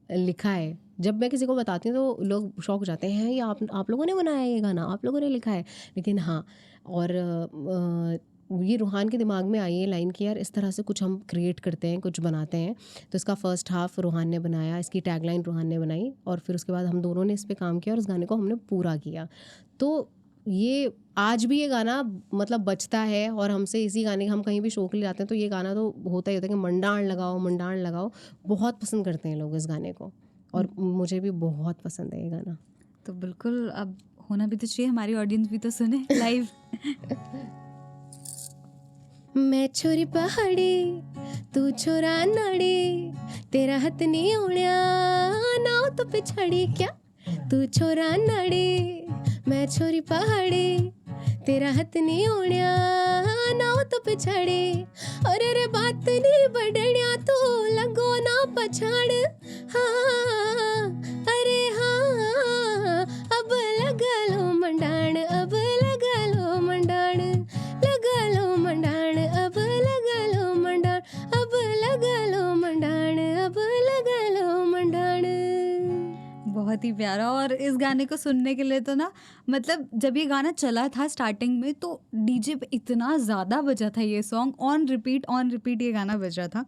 लिखा है। जब मैं किसी को बताती हूँ तो लोग शॉक हो जाते हैं, ये आप लोगों ने बनाया है, ये गाना आप लोगों ने लिखा है। लेकिन हाँ, और ये रूहान के दिमाग में आई है लाइन कि यार इस तरह से कुछ हम क्रिएट करते हैं, कुछ बनाते हैं। तो इसका फर्स्ट हाफ रूहान ने बनाया, इसकी टैगलाइन रूहान ने बनाई और फिर उसके बाद हम दोनों ने इस पर काम किया और इस गाने को हमने पूरा किया। तो ये आज भी ये गाना मतलब बजता है और हमसे इसी गाने हम कहीं भी शो के लिए जाते हैं तो ये गाना तो होता ही होता है कि मंडाण लगाओ, मंडाण लगाओ। बहुत पसंद करते हैं लोग इस गाने को और मुझे भी बहुत पसंद है ये गाना। तो बिल्कुल अब होना भी तो चाहिए, हमारी ऑडियंस भी तो सुने लाइव। मैं छोरी पहाड़ी तू छोरा नाड़ी, तेरा हाथ नहीं उड़िया ना तो पिछाड़ी। क्या तू छोरा नाड़ी मैं छोरी पहाड़ी, तेरा हाथ नहीं उड़िया ना तो पिछाड़ी। अरे रे बात नहीं बढ़िया तो लगो ना पछाड़। हाँ अरे हाँ, अब लगा लो मंडाण, अब लगा लो मंडाण, लगा लो मंडाण, अब लगा लो मंडाण, अब लगा लो मंडाण, अब लगा लो मंडाण। बहुत ही ही प्यारा। और इस गाने को सुनने के लिए तो ना, मतलब जब ये गाना चला था स्टार्टिंग में तो डीजे पे इतना ज़्यादा बजा था ये सॉन्ग, ऑन रिपीट ये गाना बज रहा था।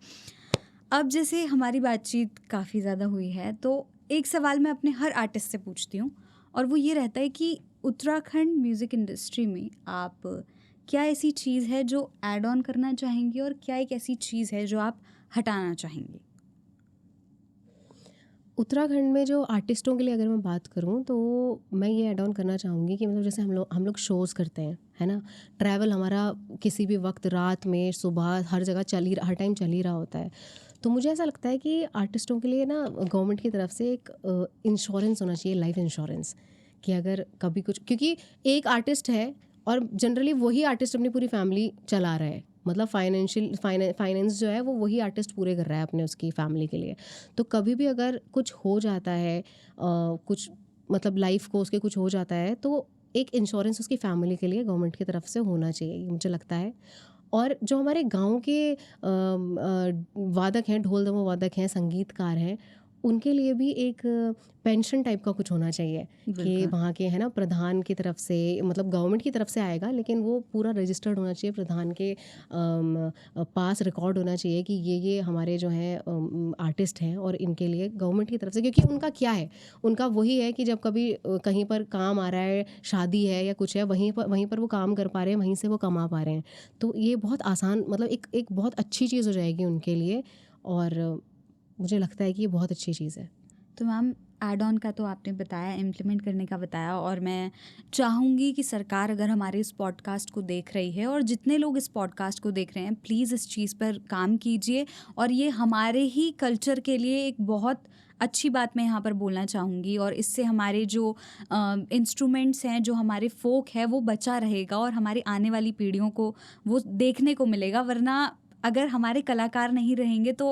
अब जैसे हमारी बातचीत काफ़ी ज़्यादा हुई है, तो एक सवाल मैं अपने हर आर्टिस्ट से पूछती हूँ, और वो ये रहता है कि उत्तराखंड म्यूज़िक इंडस्ट्री में आप क्या ऐसी चीज़ है जो ऐड ऑन करना चाहेंगी, और क्या एक ऐसी चीज़ है जो आप हटाना चाहेंगी? उत्तराखंड में जो आर्टिस्टों के लिए अगर मैं बात करूं तो मैं ये ऐड ऑन करना चाहूँगी कि मतलब जैसे हम लोग शोज़ करते हैं, है ना। ट्रैवल हमारा किसी भी वक्त, रात में, सुबह, हर जगह हर टाइम चल ही रहा होता है। तो मुझे ऐसा लगता है कि आर्टिस्टों के लिए ना गवर्नमेंट की तरफ से एक इंश्योरेंस होना चाहिए, लाइफ इंश्योरेंस, कि अगर कभी कुछ, क्योंकि एक आर्टिस्ट है और जनरली वही आर्टिस्ट अपनी पूरी फैमिली चला रहा है, मतलब फाइनेंस जो है वो वही आर्टिस्ट पूरे कर रहा है अपने उसकी फैमिली के लिए। तो कभी भी अगर कुछ हो जाता है, कुछ मतलब लाइफ को उसके कुछ हो जाता है, तो एक इंश्योरेंस उसकी फैमिली के लिए गवर्नमेंट की तरफ से होना चाहिए, ये मुझे लगता है। और जो हमारे गांव के वादक हैं, ढोल दमोह वादक हैं, संगीतकार हैं, उनके लिए भी एक पेंशन टाइप का कुछ होना चाहिए कि बिल्कुल। वहाँ के, है ना, प्रधान की तरफ से, मतलब गवर्नमेंट की तरफ से आएगा लेकिन वो पूरा रजिस्टर्ड होना चाहिए, प्रधान के पास रिकॉर्ड होना चाहिए कि ये हमारे जो हैं आर्टिस्ट हैं, और इनके लिए गवर्नमेंट की तरफ से, क्योंकि उनका क्या है, उनका वही है कि जब कभी कहीं पर काम आ रहा है, शादी है या कुछ है, वहीं पर वो काम कर पा रहे हैं, वहीं से वो कमा पा रहे हैं। तो ये बहुत आसान, मतलब एक बहुत अच्छी चीज़ हो जाएगी उनके लिए, और मुझे लगता है कि ये बहुत अच्छी चीज़ है। तो मैम, ऐड ऑन का तो आपने बताया, इम्प्लीमेंट करने का बताया, और मैं चाहूँगी कि सरकार अगर हमारे इस पॉडकास्ट को देख रही है, और जितने लोग इस पॉडकास्ट को देख रहे हैं, प्लीज़ इस चीज़ पर काम कीजिए। और ये हमारे ही कल्चर के लिए एक बहुत अच्छी बात मैं यहाँ पर बोलना चाहूँगी, और इससे हमारे जो इंस्ट्रूमेंट्स हैं, जो हमारे फोक है, वो बचा रहेगा, और हमारी आने वाली पीढ़ियों को वो देखने को मिलेगा। वरना अगर हमारे कलाकार नहीं रहेंगे तो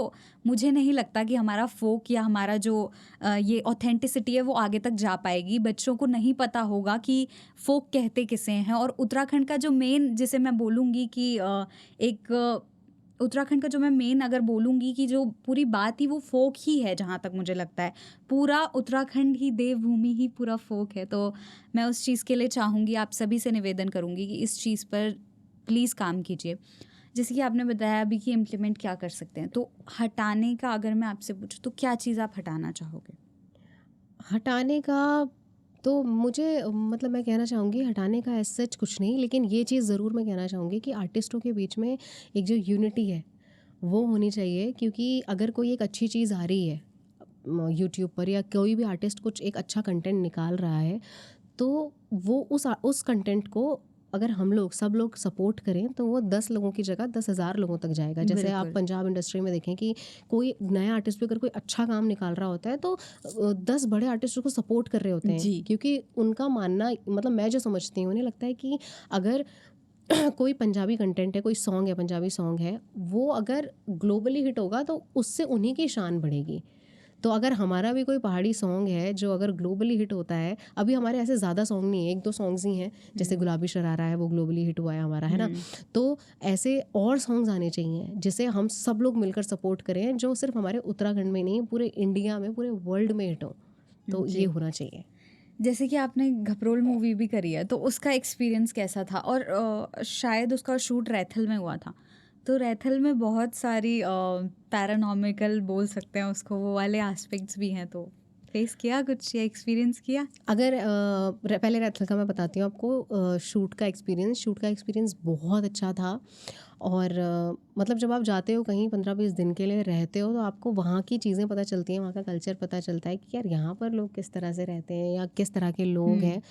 मुझे नहीं लगता कि हमारा फोक या हमारा जो ये ऑथेंटिसिटी है वो आगे तक जा पाएगी। बच्चों को नहीं पता होगा कि फोक कहते किसे हैं। और उत्तराखंड का जो मेन, जिसे मैं बोलूँगी कि उत्तराखंड का जो मैं मेन अगर बोलूँगी कि जो पूरी बात ही वो फोक ही है, जहाँ तक मुझे लगता है पूरा उत्तराखंड ही देवभूमि ही पूरा फोक है। तो मैं उस चीज़ के लिए चाहूँगी, आप सभी से निवेदन करूँगी कि इस चीज़ पर प्लीज़ काम कीजिए। जैसे कि आपने बताया अभी कि इम्प्लीमेंट क्या कर सकते हैं, तो हटाने का अगर मैं आपसे पूछूं तो क्या चीज़ आप हटाना चाहोगे? हटाने का तो मुझे, मतलब मैं कहना चाहूँगी, हटाने का ऐसा सच कुछ नहीं, लेकिन ये चीज़ ज़रूर मैं कहना चाहूँगी कि आर्टिस्टों के बीच में एक जो यूनिटी है वो होनी चाहिए। क्योंकि अगर कोई एक अच्छी चीज़ आ रही है यूट्यूब पर, या कोई भी आर्टिस्ट कुछ एक अच्छा कंटेंट निकाल रहा है, तो वो उस कंटेंट को अगर हम लोग सब लोग सपोर्ट करें तो वो 10 लोगों की जगह 10,000 लोगों तक जाएगा। जैसे आप बिल्कुल। पंजाब इंडस्ट्री में देखें कि कोई नया आर्टिस्ट भी अगर कोई अच्छा काम निकाल रहा होता है तो 10 बड़े आर्टिस्ट को सपोर्ट कर रहे होते हैं, जी। क्योंकि उनका मानना, मतलब मैं जो समझती हूँ, उन्हें लगता है कि अगर कोई पंजाबी कंटेंट है, कोई सॉन्ग है, पंजाबी सॉन्ग है, वो अगर ग्लोबली हिट होगा तो उससे उन्हीं की शान बढ़ेगी। तो अगर हमारा भी कोई पहाड़ी सॉन्ग है जो अगर ग्लोबली हिट होता है, अभी हमारे ऐसे ज़्यादा सॉन्ग नहीं है, 1-2 सॉन्ग्स ही हैं, जैसे गुलाबी शरारा है, वो ग्लोबली हिट हुआ है हमारा, है ना। तो ऐसे और सॉन्ग्स आने चाहिए जिसे हम सब लोग मिलकर सपोर्ट करें, जो सिर्फ हमारे उत्तराखंड में नहीं, पूरे इंडिया में, पूरे वर्ल्ड में हिट हो। तो जी। ये होना चाहिए। जैसे कि आपने घपरोल मूवी भी करी है, तो उसका एक्सपीरियंस कैसा था? और शायद उसका शूट रैथल में हुआ था, तो रैथल में बहुत सारी पैरानॉर्मिकल बोल सकते हैं उसको, वो वाले एस्पेक्ट्स भी हैं, तो फेस किया कुछ या एक्सपीरियंस किया? अगर पहले रैथल का मैं बताती हूँ आपको। शूट का एक्सपीरियंस बहुत अच्छा था। और मतलब जब आप जाते हो कहीं 15-20 दिन के लिए रहते हो, तो आपको वहाँ की चीज़ें पता चलती हैं, वहाँ का कल्चर पता चलता है कि यार यहाँ पर लोग किस तरह से रहते हैं या किस तरह के लोग हैं।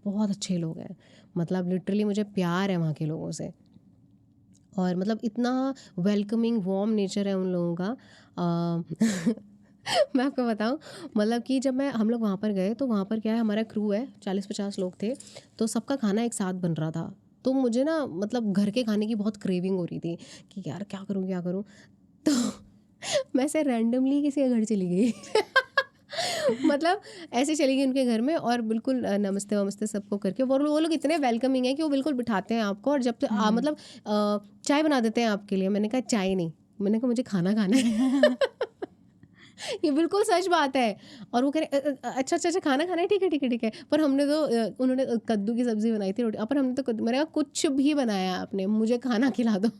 बहुत अच्छे लोग हैं, मतलब लिटरली मुझे प्यार है वहाँ के लोगों से। और मतलब इतना वेलकमिंग वार्म नेचर है उन लोगों का। मैं आपको बताऊं, मतलब कि जब हम लोग वहाँ पर गए तो वहाँ पर क्या है, हमारा क्रू है, 40-50 लोग थे, तो सबका खाना एक साथ बन रहा था। तो मुझे ना, मतलब घर के खाने की बहुत क्रेविंग हो रही थी कि यार क्या करूँ। तो मैं से रैंडमली किसी के घर चली गई। मतलब ऐसे चली गई उनके घर में, और बिल्कुल नमस्ते वमस्ते सबको करके, वो लोग इतने वेलकमिंग है कि वो बिल्कुल बिठाते हैं आपको, और जब तक मतलब चाय बना देते हैं आपके लिए। मैंने कहा चाय नहीं, मैंने कहा मुझे खाना खाना है। ये बिल्कुल सच बात है। और वो कह रहे अच्छा अच्छा अच्छा खाना खाना है, ठीक है ठीक है ठीक है। पर हमने तो उन्होंने कद्दू की सब्जी बनाई थी, रोटी, पर हमने तो मैंने कहा कुछ भी बनाया आपने, मुझे खाना खिला दो।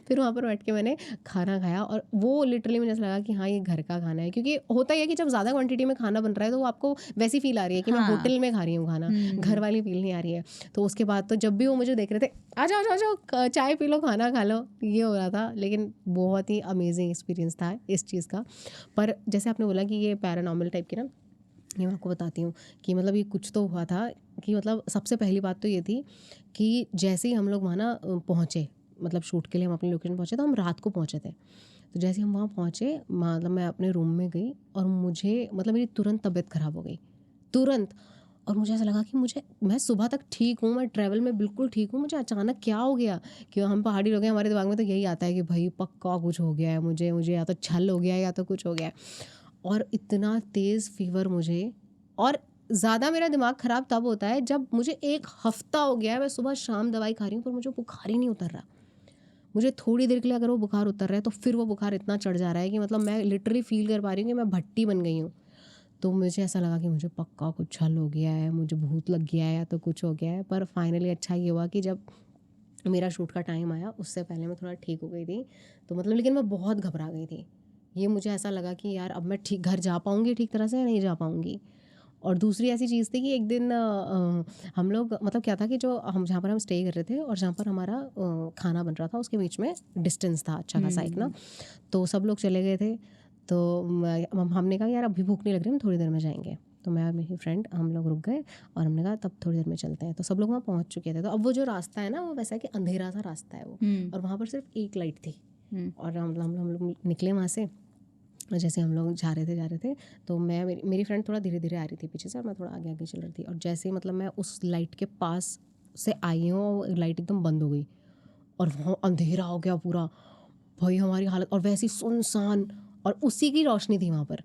फिर वहाँ पर बैठ के मैंने खाना खाया और वो लिटरली मुझे ऐसा लगा कि हाँ ये घर का खाना है, क्योंकि होता ही है कि जब ज़्यादा क्वांटिटी में खाना बन रहा है तो वो आपको वैसी फील आ रही है कि मैं हाँ। होटल में खा रही हूँ खाना, घर वाली फील नहीं आ रही है। तो उसके बाद तो जब भी वो मुझे देख रहे थे, आ जाओ आ जाओ चाय पी लो, खाना खा लो, ये हो रहा था। लेकिन बहुत ही अमेजिंग एक्सपीरियंस था इस चीज़ का। पर जैसे आपने बोला कि ये पैरानॉर्मल टाइप की ना, ये मैं आपको बताती हूँ कि मतलब ये कुछ तो हुआ था कि मतलब सबसे पहली बात तो ये थी कि जैसे ही हम लोग वहाँ ना पहुँचे, मतलब शूट के लिए हम अपनी लोकेशन पहुँचे, तो हम रात को पहुँचे थे। तो जैसे ही हम वहाँ पहुँचे, मतलब मैं अपने रूम में गई और मुझे मतलब मेरी तुरंत तबीयत ख़राब हो गई, तुरंत। और मुझे ऐसा लगा कि मैं सुबह तक ठीक हूँ, मैं ट्रैवल में बिल्कुल ठीक हूँ, मुझे अचानक क्या हो गया। कि हम पहाड़ी लोग हैं, हमारे दिमाग में तो यही आता है कि भाई पक्का कुछ हो गया है, मुझे या तो छल हो गया है या तो कुछ हो गया है। और इतना तेज़ फीवर मुझे, और ज़्यादा मेरा दिमाग ख़राब तब होता है जब मुझे 1 हफ़्ता हो गया है, मैं सुबह शाम दवाई खा रही हूँ पर मुझे बुखार ही नहीं उतर रहा। मुझे थोड़ी देर के लिए अगर वो बुखार उतर रहा है तो फिर वो बुखार इतना चढ़ जा रहा है कि मतलब मैं लिटरली फ़ील कर पा रही हूँ कि मैं भट्टी बन गई हूँ। तो मुझे ऐसा लगा कि मुझे पक्का कुछ छल हो गया है, मुझे भूत लग गया है या तो कुछ हो गया है। पर फाइनली अच्छा ये हुआ कि जब मेरा शूट का टाइम आया उससे पहले मैं थोड़ा ठीक हो गई थी। तो मतलब लेकिन मैं बहुत घबरा गई थी। ये मुझे ऐसा लगा कि यार अब मैं ठीक घर जा पाऊँगी ठीक तरह से या नहीं जा पाऊँगी। और दूसरी ऐसी चीज़ थी कि एक दिन हम लोग मतलब क्या था कि जो हम जहाँ पर हम स्टे कर रहे थे और जहाँ पर हमारा खाना बन रहा था उसके बीच में डिस्टेंस था अच्छा खासा एक ना। तो सब लोग चले गए थे। तो हमने कहा यार अभी भूख नहीं लग रही, हम थोड़ी देर में जाएंगे। तो मैं और मेरी फ्रेंड हम लोग रुक गए और हमने कहा तब थोड़ी देर में चलते हैं। तो सब लोग वहाँ पहुँच चुके थे। तो अब वो जो रास्ता है ना वो वैसा है कि अंधेरा सा रास्ता है वो, और वहाँ पर सिर्फ एक लाइट थी। और हम लोग निकले वहाँ से। और जैसे हम लोग जा रहे थे तो मैं मेरी फ्रेंड थोड़ा धीरे धीरे आ रही थी पीछे से और मैं थोड़ा आगे आगे चल रही थी। और जैसे ही मतलब मैं उस लाइट के पास से आई हूँ और लाइट एकदम बंद हो गई और वहाँ अंधेरा हो गया पूरा। भाई हमारी हालत, और वैसी सुनसान, और उसी की रोशनी थी वहाँ पर।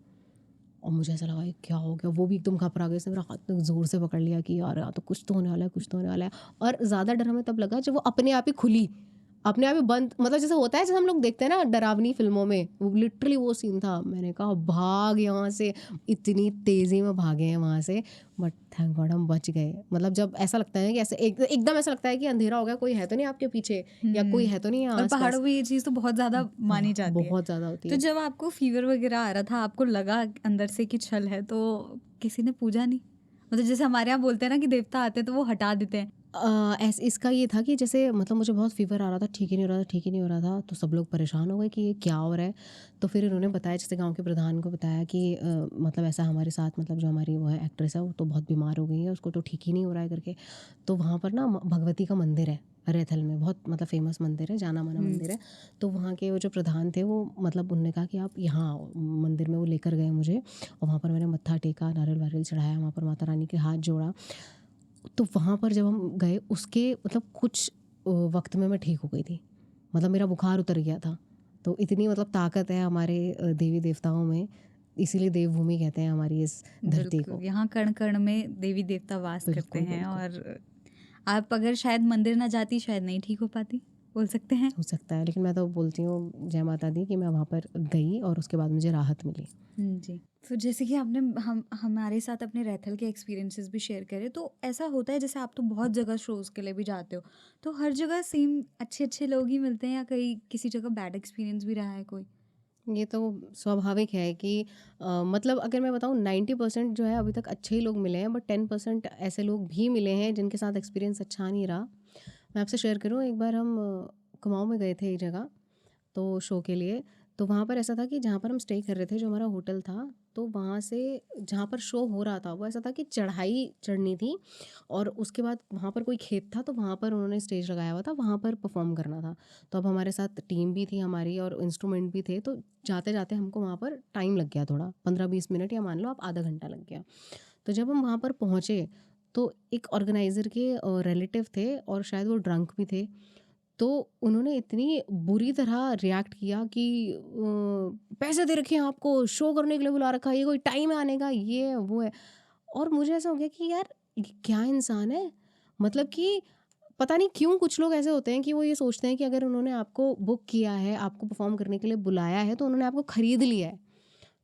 और मुझे ऐसा लगा ये क्या हो गया, वो भी एकदम घबरा गए। उसने मेरा हाथ ज़ोर से पकड़ लिया कि यार तो कुछ तो होने वाला है, कुछ तो होने वाला है। और ज़्यादा डर हमें तब लगा जब वो अपने आप ही खुली, अपने आप ही बंद, मतलब जैसे होता है जैसे हम लोग देखते हैं ना डरावनी फिल्मों में, वो लिटरली वो सीन था। मैंने कहा भाग यहाँ से, इतनी तेज़ी में भागे हैं वहाँ से। बट थैंक गॉड हम बच गए। मतलब जब ऐसा लगता है कि ऐसे एकदम ऐसा लगता है कि अंधेरा हो गया, कोई है तो नहीं आपके पीछे या कोई है तो नहीं और आस पहाड़ों पास। में ये चीज़ तो बहुत ज़्यादा मानी जाती है। बहुत ज़्यादा होती तो है। जब आपको फीवर वगैरह आ रहा था, आपको लगा अंदर से कि छल है, तो किसी ने पूजा नहीं? मतलब जैसे हमारे यहाँ बोलते हैं ना कि देवता आते हैं तो वो हटा देते हैं। ऐसे इसका ये था कि जैसे मतलब मुझे बहुत फीवर आ रहा था, ठीक ही नहीं हो रहा था, ठीक ही नहीं हो रहा था। तो सब लोग परेशान हो गए कि ये क्या हो रहा है। तो फिर इन्होंने बताया, जैसे गांव के प्रधान को बताया कि मतलब ऐसा हमारे साथ, मतलब जो हमारी वो है एक्ट्रेस है वो तो बहुत बीमार हो गई है, उसको तो ठीक ही नहीं हो रहा है करके। तो वहाँ पर ना भगवती का मंदिर है रैथल में, बहुत मतलब फेमस मंदिर है, जाना माना मंदिर है। तो वहाँ के वो जो प्रधान थे वो मतलब उन्होंने कहा कि आप यहाँ आओ मंदिर में। वो लेकर गए मुझे और वहाँ पर मैंने मत्था टेका, नारियल वारियल चढ़ाया, वहाँ पर माता रानी के हाथ जोड़ा। तो वहाँ पर जब हम गए उसके मतलब कुछ वक्त में मैं ठीक हो गई थी, मतलब मेरा बुखार उतर गया था। तो इतनी मतलब ताकत है हमारे देवी देवताओं में, इसीलिए देवभूमि कहते हैं हमारी इस धरती बिल्कुल, को। यहाँ कण कण में देवी देवता वास करते बिल्कुल हैं। बिल्कुल। और आप अगर शायद मंदिर ना जाती, शायद नहीं ठीक हो पाती, बोल सकते हैं। हो सकता है, लेकिन मैं तो बोलती हूँ जय माता दी कि मैं वहाँ पर गई और उसके बाद मुझे राहत मिली। जी। तो जैसे कि आपने हम हमारे साथ अपने रैथल के एक्सपीरियंसेस भी शेयर करे, तो ऐसा होता है जैसे आप तो बहुत जगह शोज़ के लिए भी जाते हो, तो हर जगह सेम अच्छे लोग ही मिलते हैं या कहीं किसी जगह बैड एक्सपीरियंस भी रहा है कोई? ये तो स्वाभाविक है कि मतलब अगर मैं बताऊँ 90% जो है अभी तक अच्छे ही लोग मिले हैं, बट 10% ऐसे लोग भी मिले हैं जिनके साथ एक्सपीरियंस अच्छा नहीं रहा। मैं आपसे शेयर करूँ, एक बार हम कुमाऊँ में गए थे एक जगह, तो शो के लिए। तो वहाँ पर ऐसा था कि जहाँ पर हम स्टे कर रहे थे, जो हमारा होटल था, तो वहाँ से जहाँ पर शो हो रहा था वो ऐसा था कि चढ़ाई चढ़नी थी और उसके बाद वहाँ पर कोई खेत था, तो वहाँ पर उन्होंने स्टेज लगाया हुआ था, वहाँ पर परफॉर्म करना था। तो अब हमारे साथ टीम भी थी हमारी और इंस्ट्रूमेंट भी थे, तो जाते जाते हमको वहाँ पर टाइम लग गया थोड़ा, 15-20 मिनट या मान लो आप आधा घंटा लग गया। तो जब हम वहाँ पर पहुँचे तो एक ऑर्गेनाइज़र के रिलेटिव थे और शायद वो ड्रंक भी थे। तो उन्होंने इतनी बुरी तरह रिएक्ट किया कि पैसे दे रखे हैं आपको, शो करने के लिए बुला रखा है, ये कोई टाइम है आने का, ये है वो है। और मुझे ऐसा हो गया कि यार ये क्या इंसान है, मतलब कि पता नहीं क्यों कुछ लोग ऐसे होते हैं कि वो ये सोचते हैं कि अगर उन्होंने आपको बुक किया है, आपको परफॉर्म करने के लिए बुलाया है, तो उन्होंने आपको खरीद लिया है।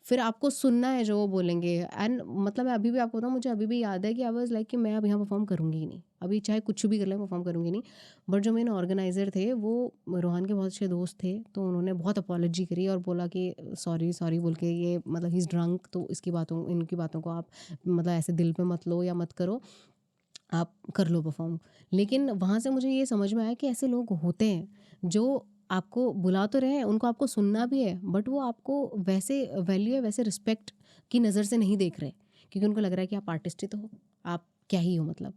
फिर आपको सुनना है जो वो बोलेंगे। एंड मतलब मैं अभी भी आपको बताऊँ, मुझे अभी भी याद है कि आई वाज़ लाइक कि मैं अब यहाँ परफ़ॉर्म करूँगी ही नहीं। अभी चाहे कुछ भी कर लें, परफ़ॉर्म करूँगी नहीं। बट जो मेरे ऑर्गेनाइज़र थे वो रोहान के बहुत अच्छे दोस्त थे, तो उन्होंने बहुत अपॉलॉजी करी और बोला कि सॉरी, सॉरी बोल के, ये मतलब ही इज़ ड्रंक, तो इनकी बातों को आप मतलब ऐसे दिल पे मत लो या मत करो, आप कर लो परफ़ॉर्म। लेकिन वहाँ से मुझे ये समझ में आया कि ऐसे लोग होते हैं जो आपको बुला तो रहे हैं, उनको आपको सुनना भी है, बट वो आपको वैसे वैल्यू या वैसे रिस्पेक्ट की नज़र से नहीं देख रहे, क्योंकि उनको लग रहा है कि आप आर्टिस्ट ही तो हो, आप क्या ही हो मतलब।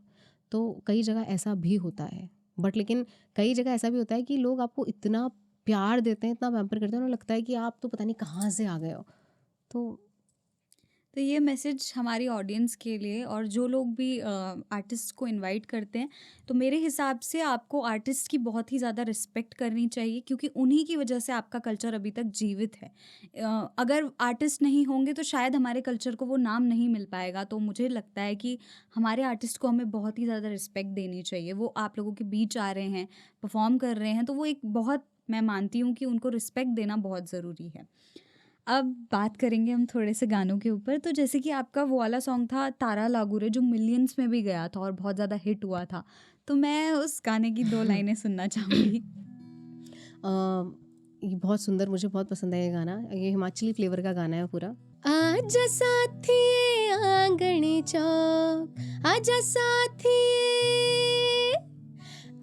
तो कई जगह ऐसा भी होता है। बट लेकिन कई जगह ऐसा भी होता है कि लोग आपको इतना प्यार देते हैं, इतना पैम्पर करते हैं, उन्हें लगता है कि आप तो पता नहीं कहाँ से आ गए हो। तो ये मैसेज हमारी ऑडियंस के लिए, और जो लोग भी आर्टिस्ट को इनवाइट करते हैं, तो मेरे हिसाब से आपको आर्टिस्ट की बहुत ही ज़्यादा रिस्पेक्ट करनी चाहिए, क्योंकि उन्हीं की वजह से आपका कल्चर अभी तक जीवित है। अगर आर्टिस्ट नहीं होंगे तो शायद हमारे कल्चर को वो नाम नहीं मिल पाएगा। तो मुझे लगता है कि हमारे आर्टिस्ट को हमें बहुत ही ज़्यादा रिस्पेक्ट देनी चाहिए। वो आप लोगों के बीच आ रहे हैं, परफॉर्म कर रहे हैं, तो वो एक बहुत, मैं मानती हूँ कि उनको रिस्पेक्ट देना बहुत ज़रूरी है। अब बात करेंगे हम थोड़े से गानों के ऊपर। तो जैसे कि आपका वो वाला सॉन्ग था तारा लागू रे, जो मिलियंस में भी गया था और बहुत ज़्यादा हिट हुआ था। तो मैं उस गाने की 2 लाइनें सुनना चाहूँगी। ये बहुत सुंदर, मुझे बहुत पसंद है ये गाना। ये हिमाचली फ्लेवर का गाना है पूरा। आजा साथिए आंगणी चौक, आजा साथिए,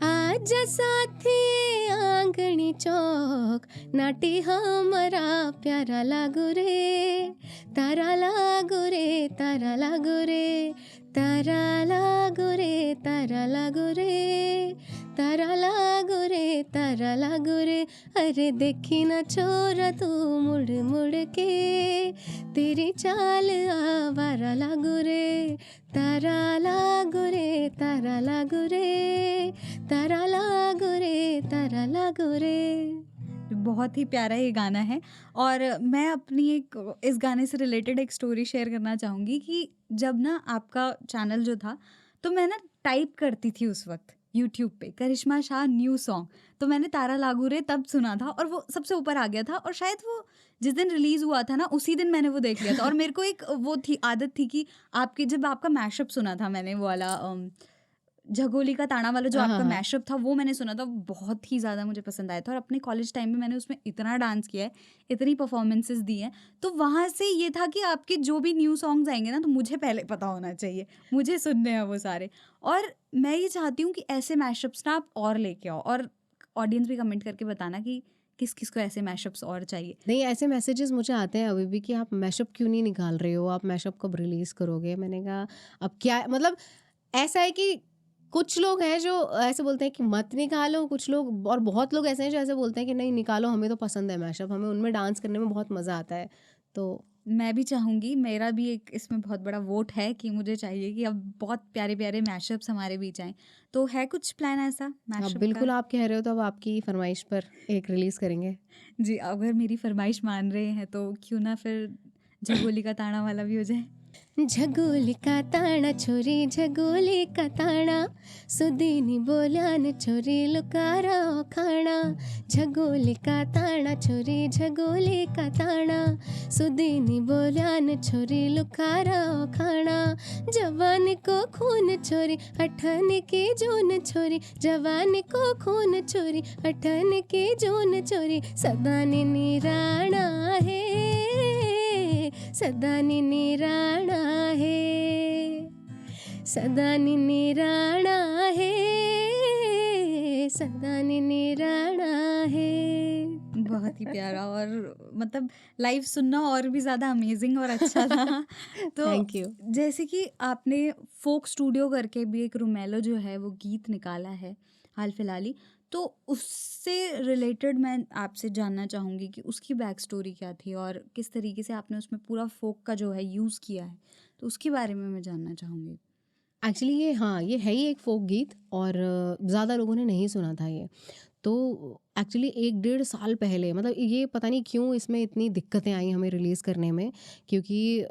आजा साथिए आंगणी चौक, नाटी हमारा प्यारा लागू रे, तारा लागू रे, तारा लागू रे, तारा लागू रे, तारा लागू रे, तारा लागू रे, तारा लागू रे। अरे देखी ना छोरा तू मुड़ मुड़ के, तेरी चाल आवारा लागू रे, तारा लागू रे, तारा लागू रे, तारा लागू रे, तारा लागू रे। बहुत ही प्यारा ये गाना है। और मैं अपनी एक इस गाने से रिलेटेड एक स्टोरी शेयर करना चाहूँगी कि जब ना आपका चैनल जो था, तो मैं ना टाइप करती थी उस वक्त यूट्यूब पे करिश्मा शाह न्यू सॉन्ग, तो मैंने तारा लागू रे तब सुना था और वो सबसे ऊपर आ गया था। और शायद वो जिस दिन रिलीज हुआ था ना, उसी दिन मैंने वो देख लिया था। और मेरे को एक वो थी आदत थी कि आपके जब आपका मैशअप सुना था मैंने, वो वाला झगोली का ताना वाला जो हाँ आपका हाँ। मैशअप था, वो मैंने सुना था, बहुत ही ज़्यादा मुझे पसंद आया था। और अपने कॉलेज टाइम में मैंने उसमें इतना डांस किया है, इतनी परफॉर्मेंसेस दी हैं। तो वहाँ से ये था कि आपके जो भी न्यू सॉन्ग्स आएंगे ना, तो मुझे पहले पता होना चाहिए, मुझे सुनने हैं वो सारे। और मैं ये चाहती हूँ कि ऐसे मैशअप्स ना आप और लेके आओ, और ऑडियंस भी कमेंट करके बताना कि किस किस को ऐसे मैशअप्स और चाहिए। नहीं, ऐसे मैसेजेस मुझे आते हैं अभी भी कि आप मैशअप क्यों नहीं निकाल रहे हो, आप मैशअप कब रिलीज़ करोगे? मैंने कहा अब क्या मतलब, ऐसा है कि कुछ लोग हैं जो ऐसे बोलते हैं कि मत निकालो, कुछ लोग, और बहुत लोग ऐसे हैं जो ऐसे बोलते हैं कि नहीं निकालो, हमें तो पसंद है मैशअप, हमें उनमें डांस करने में बहुत मज़ा आता है। तो मैं भी चाहूँगी, मेरा भी एक इसमें बहुत बड़ा वोट है कि मुझे चाहिए कि अब बहुत प्यारे प्यारे मैशअप्स हमारे बीच आएँ। तो है कुछ प्लान ऐसा अब मैशअप का? बिल्कुल आप कह रहे हो तो अब आपकी फरमाइश पर एक रिलीज़ करेंगे। जी, अगर मेरी फरमाइश मान रहे हैं तो क्यों ना फिर झगोली का ताना वाला भी हो जाए। झगोली का ताना छोरी, झगोली का ताना, सुदीनी बोल्या न छोरी लुकारा ओ खाना। झगोली का ताना छोरी, झगोली का ताना, सुदीनी बोल्या न छोरी लुकारा ओ खाना। जवान को खून छोरी, अठन की जून छोरी, जवान को खून छोरी, अठन की जून छोरी, सदा निराणा है, सदा निराणा है, सदा निराणा है, सदा निराणा है। बहुत ही प्यारा, और मतलब लाइव सुनना और भी ज़्यादा अमेजिंग और अच्छा था। तो थैंक यू। जैसे कि आपने फोक स्टूडियो करके भी एक रुमेलो जो है वो गीत निकाला है हाल फिलहाल ही, तो उससे रिलेटेड मैं आपसे जानना चाहूँगी कि उसकी बैक स्टोरी क्या थी और किस तरीके से आपने उसमें पूरा फोक का जो है यूज़ किया है, तो उसके बारे में मैं जानना चाहूँगी। एक्चुअली ये, हाँ, ये है ही एक फ़ोक गीत और ज़्यादा लोगों ने नहीं सुना था ये। तो एक्चुअली 1 डेढ़ साल पहले, मतलब ये पता नहीं क्यों इसमें इतनी दिक्कतें आई हमें रिलीज़ करने में, क्योंकि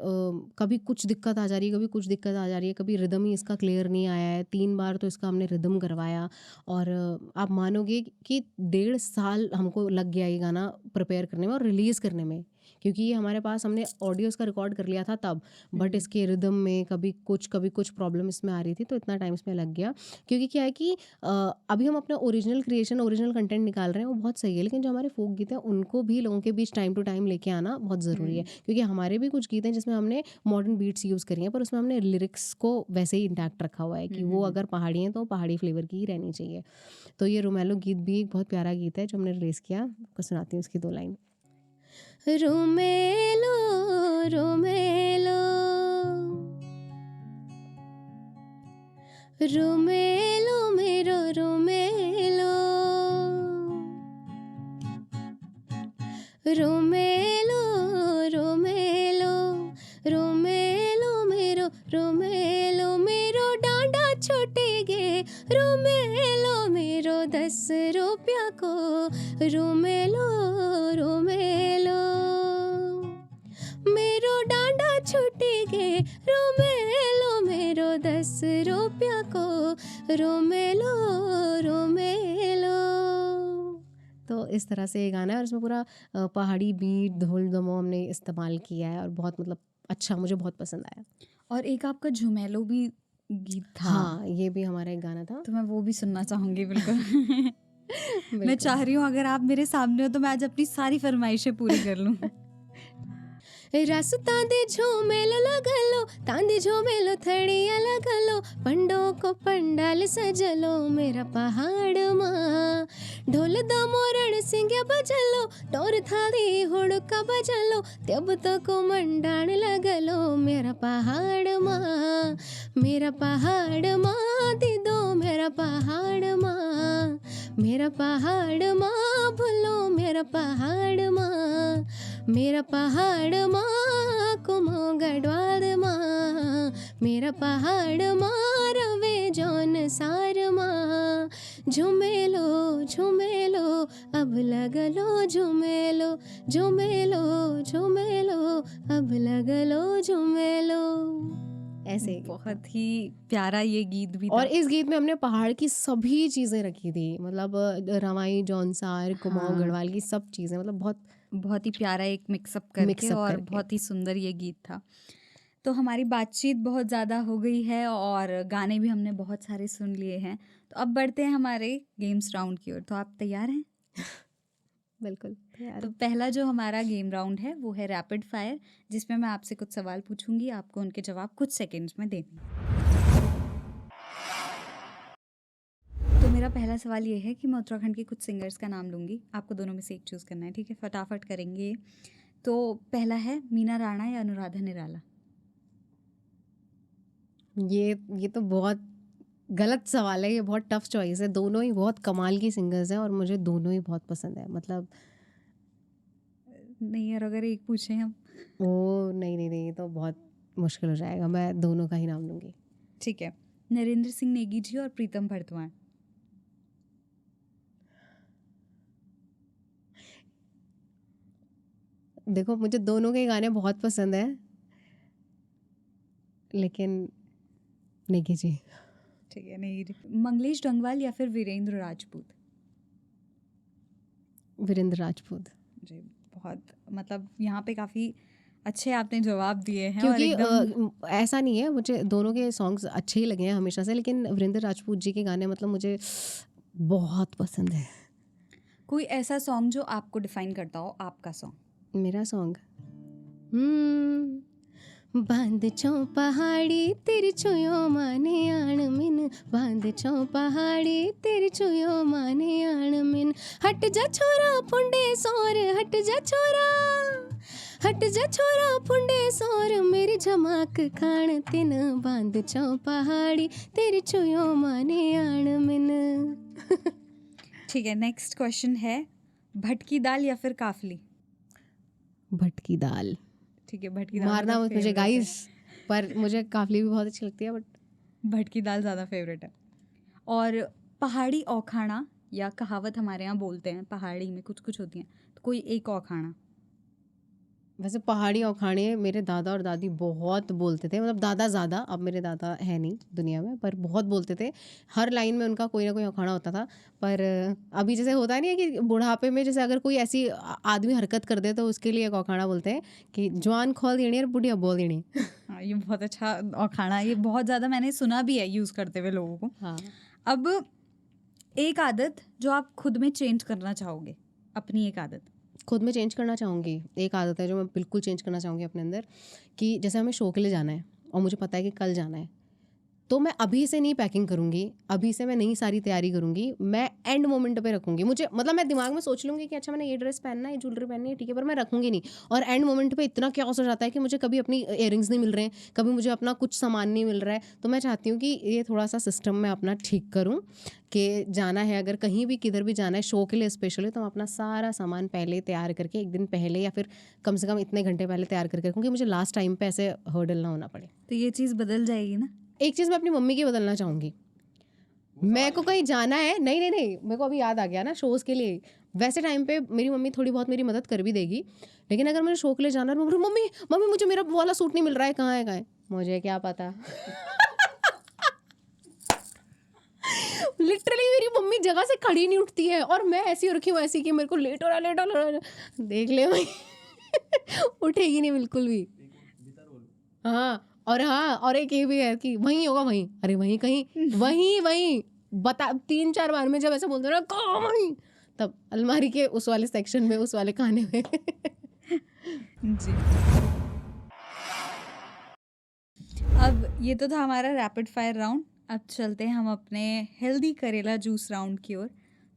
कभी कुछ दिक्कत आ जा रही है, कभी कुछ दिक्कत आ जा रही है, कभी रिदम ही इसका क्लियर नहीं आया है। 3 बार तो इसका हमने रिदम करवाया और आप मानोगे कि 1.5 साल हमको लग गया ये गाना प्रिपेयर करने में और रिलीज़ करने में, क्योंकि ये हमारे पास हमने ऑडियोज़ का रिकॉर्ड कर लिया था तब, बट इसके रिदम में कभी कुछ प्रॉब्लम इसमें आ रही थी, तो इतना टाइम इसमें लग गया। क्योंकि क्या है कि अभी हम अपना ओरिजिनल क्रिएशन, ओरिजिनल कंटेंट निकाल रहे हैं, वो बहुत सही है, लेकिन जो हमारे फोक गीत हैं उनको भी लोगों के बीच टाइम टू टाइम लेके आना बहुत ज़रूरी है। क्योंकि हमारे भी कुछ गीत हैं जिसमें हमने मॉडर्न बीट्स यूज़ करी हैं, पर उसमें हमने लिरिक्स को वैसे ही इंटैक्ट रखा हुआ है कि वो अगर पहाड़ी हैं तो पहाड़ी फ्लेवर की ही रहनी चाहिए। तो ये रोमेलो गीत भी एक बहुत प्यारा गीत है जो हमने रिलीज़ किया, आपको सुनाती हूँ उसकी 2 लाइन। रोमेलो रोमेलो रोमेलो मेरो रोमेलो, रोमेलो रोमेलो रोमेलो मेरो रोमेलो, मेरो डांडा छूटेगे रोमेलो मेरो 10 रुपया को, रोमेलो रोमेलो मेरो डांडा छूटेगे रोमेलो मेरो 10 रुपया को, रोमेलो रोमेलो। तो इस तरह से ये गाना है और इसमें पूरा पहाड़ी बीट, ढोल दमो हमने इस्तेमाल किया है और बहुत मतलब अच्छा, मुझे बहुत पसंद आया। और एक आपका झुमेलो भी गीत था। हाँ, ये भी हमारा एक गाना था। तो मैं वो भी सुनना चाहूंगी बिल्कुल। मैं चाह रही हूँ अगर आप मेरे सामने हो तो मैं आज अपनी सारी फरमाइशें पूरी कर लूँ। रस तांदे झूमेलो लगलो, तांदे झूमेलो थड़िया लगलो, पंडो को पंडाल सजलो मेरा पहाड़ माँ, ढोल दमो रण सिंह बजलो, टोर थाली हुड़का बजलो, तब तो को मंडाण लगलो मेरा पहाड़ माँ, मेरा पहाड़ माँ दीदो मेरा पहाड़ माँ, मेरा पहाड़ माँ भूलो मेरा पहाड़ माँ, मेरा पहाड़ माँ कुमो गढ़वाल माँ, मेरा पहाड़ माँ रवे जौन सार माँ, झुमेलो झुमेलो अब लगलो झुमेलो, झुमेलो झुमेलो अब लगलो झुमेलो। ऐसे बहुत ही प्यारा ये गीत भी था। और इस गीत में हमने पहाड़ की सभी चीज़ें रखी थी, मतलब रवाई, जौनसार, कुमाऊं, गढ़वाल की सब चीज़ें, मतलब बहुत ही प्यारा एक मिक्सअप करके और बहुत ही सुंदर ये गीत था। तो हमारी बातचीत बहुत ज़्यादा हो गई है और गाने भी हमने बहुत सारे सुन लिए हैं, तो अब बढ़ते हैं हमारे गेम्स राउंड की ओर। तो आप तैयार हैं? बिल्कुल तैयार। तो पहला जो हमारा गेम राउंड है वो है रैपिड फायर, जिसमें मैं आपसे कुछ सवाल पूछूंगी, आपको उनके जवाब कुछ सेकंड्स में देने। तो मेरा पहला सवाल ये है कि मैं उत्तराखंड के कुछ सिंगर्स का नाम लूँगी, आपको दोनों में से एक चूज़ करना है, ठीक है? फटाफट करेंगे। तो पहला है मीना राणा या अनुराधा निराला? ये तो बहुत गलत सवाल है, ये बहुत टफ चॉइस है। दोनों ही बहुत कमाल की सिंगर्स हैं और मुझे दोनों ही बहुत पसंद है। मतलब नहीं यार, अगर एक पूछे हम। ओ नहीं, ये तो बहुत मुश्किल हो जाएगा। मैं दोनों का ही नाम लूँगी। ठीक है, नरेंद्र सिंह नेगी जी और प्रीतम भरतवाण? देखो, मुझे दोनों के गाने बहुत पसंद है, लेकिन नेगी जी। ठीक है, नेगी जी। मंगलेश डंगवाल या फिर वीरेंद्र राजपूत? वीरेंद्र राजपूत जी, बहुत मतलब यहाँ पे काफ़ी अच्छे आपने जवाब दिए हैं। क्योंकि और एकदम ऐसा नहीं है, मुझे दोनों के सॉन्ग्स अच्छे ही लगे हैं हमेशा से, लेकिन वीरेंद्र राजपूत जी के गाने मतलब मुझे बहुत पसंद है। कोई ऐसा सॉन्ग जो आपको डिफाइन करता हो, आपका सॉन्ग? मेरा सॉन्ग बांध छो पहाड़ी तेरी छुयो माने आण मिन, बांध छो पहाड़ी तेरी छुयो माने आण मिन, हट जा छोरा फुंडे सोर, हट जा छोरा, हट जा छोरा फुंडे सोर, मेरी झमाक खान तिन, बांध छो पहाड़ी तेरी छुयो माने आण मिन। ठीक है, नेक्स्ट क्वेश्चन है, भटकी दाल या फिर काफली? भटकी दाल। ठीक है, भटकी दाल मारना मत मुझे गाइस, पर मुझे काफली भी बहुत अच्छी लगती है, बट भटकी दाल ज़्यादा फेवरेट है। और पहाड़ी औखाना या कहावत हमारे यहाँ बोलते हैं, पहाड़ी में कुछ कुछ होती हैं, तो कोई एक औखाना? वैसे पहाड़ी और खाने मेरे दादा और दादी बहुत बोलते थे, मतलब दादा ज़्यादा, अब मेरे दादा है नहीं दुनिया में, पर बहुत बोलते थे। हर लाइन में उनका कोई ना कोई अखाड़ा होता था। पर अभी जैसे होता नहीं है कि बुढ़ापे में जैसे अगर कोई ऐसी आदमी हरकत कर दे तो उसके लिए एक अखाड़ा बोलते हैं कि जवान खोल देनी और बुढ़िया बोल देनी। हाँ, ये बहुत अच्छा अखाड़ा, ये बहुत ज़्यादा मैंने सुना भी है यूज़ करते हुए लोगों को। हाँ, अब एक आदत जो आप खुद में चेंज करना चाहोगे, अपनी एक आदत। खुद में चेंज करना चाहूँगी, एक आदत है जो मैं बिल्कुल चेंज करना चाहूँगी अपने अंदर, कि जैसे हमें शो के लिए जाना है और मुझे पता है कि कल जाना है, तो मैं अभी से नहीं पैकिंग करूँगी, अभी से मैं नहीं सारी तैयारी करूँगी, मैं एंड मोमेंट पे रखूँगी। मुझे मतलब मैं दिमाग में सोच लूँगी कि अच्छा मैंने ये ड्रेस पहनना है, ये ज्वेलरी पहननी है, ठीक है, पर मैं रखूँगी नहीं। और एंड मोमेंट पे इतना क्योस हो जाता है कि मुझे कभी अपनी इयररिंग्स नहीं मिल रहे हैं, कभी मुझे अपना कुछ सामान नहीं मिल रहा है। तो मैं चाहती हूँ कि ये थोड़ा सा सिस्टम मैं अपना ठीक करूँ कि जाना है, अगर कहीं भी किधर भी जाना है शो के लिए स्पेशली, तो मैं अपना सारा सामान पहले तैयार करके, एक दिन पहले या फिर कम से कम इतने घंटे पहले तैयार करके रखूँ कि मुझे लास्ट टाइम पे ऐसे हर्डल ना होना पड़े। तो ये चीज़ बदल जाएगी ना। एक चीज़ मैं अपनी मम्मी की बदलना चाहूँगी। मेरे को कहीं जाना है, नहीं नहीं नहीं, मेरे को अभी याद आ गया ना, शोज़ के लिए वैसे टाइम पे मेरी मम्मी थोड़ी बहुत मेरी मदद कर भी देगी, लेकिन अगर मुझे शो के लिए जाना है, मैं मम्मी मम्मी मुझे मेरा वाला सूट नहीं मिल रहा है, कहाँ है कहाँ है, मुझे क्या पता। लिटरली मेरी मम्मी जगह से खड़ी नहीं उठती है और मैं ऐसी रखी हूँ ऐसी कि मेरे को लेट हो रहा है, देख ले भाई। उठेगी नहीं बिल्कुल भी। हाँ, और एक ये भी है कि वहीं होगा, वहीं, अरे वहीं कहीं, वहीं वहीं बता 3-4 बार में जब ऐसे बोलते ना कहाँ वहीं, तब अलमारी के उस वाले सेक्शन में, उस वाले खाने में। जी। अब ये तो था हमारा रैपिड फायर राउंड। अब चलते हैं हम अपने हेल्दी करेला जूस राउंड की ओर।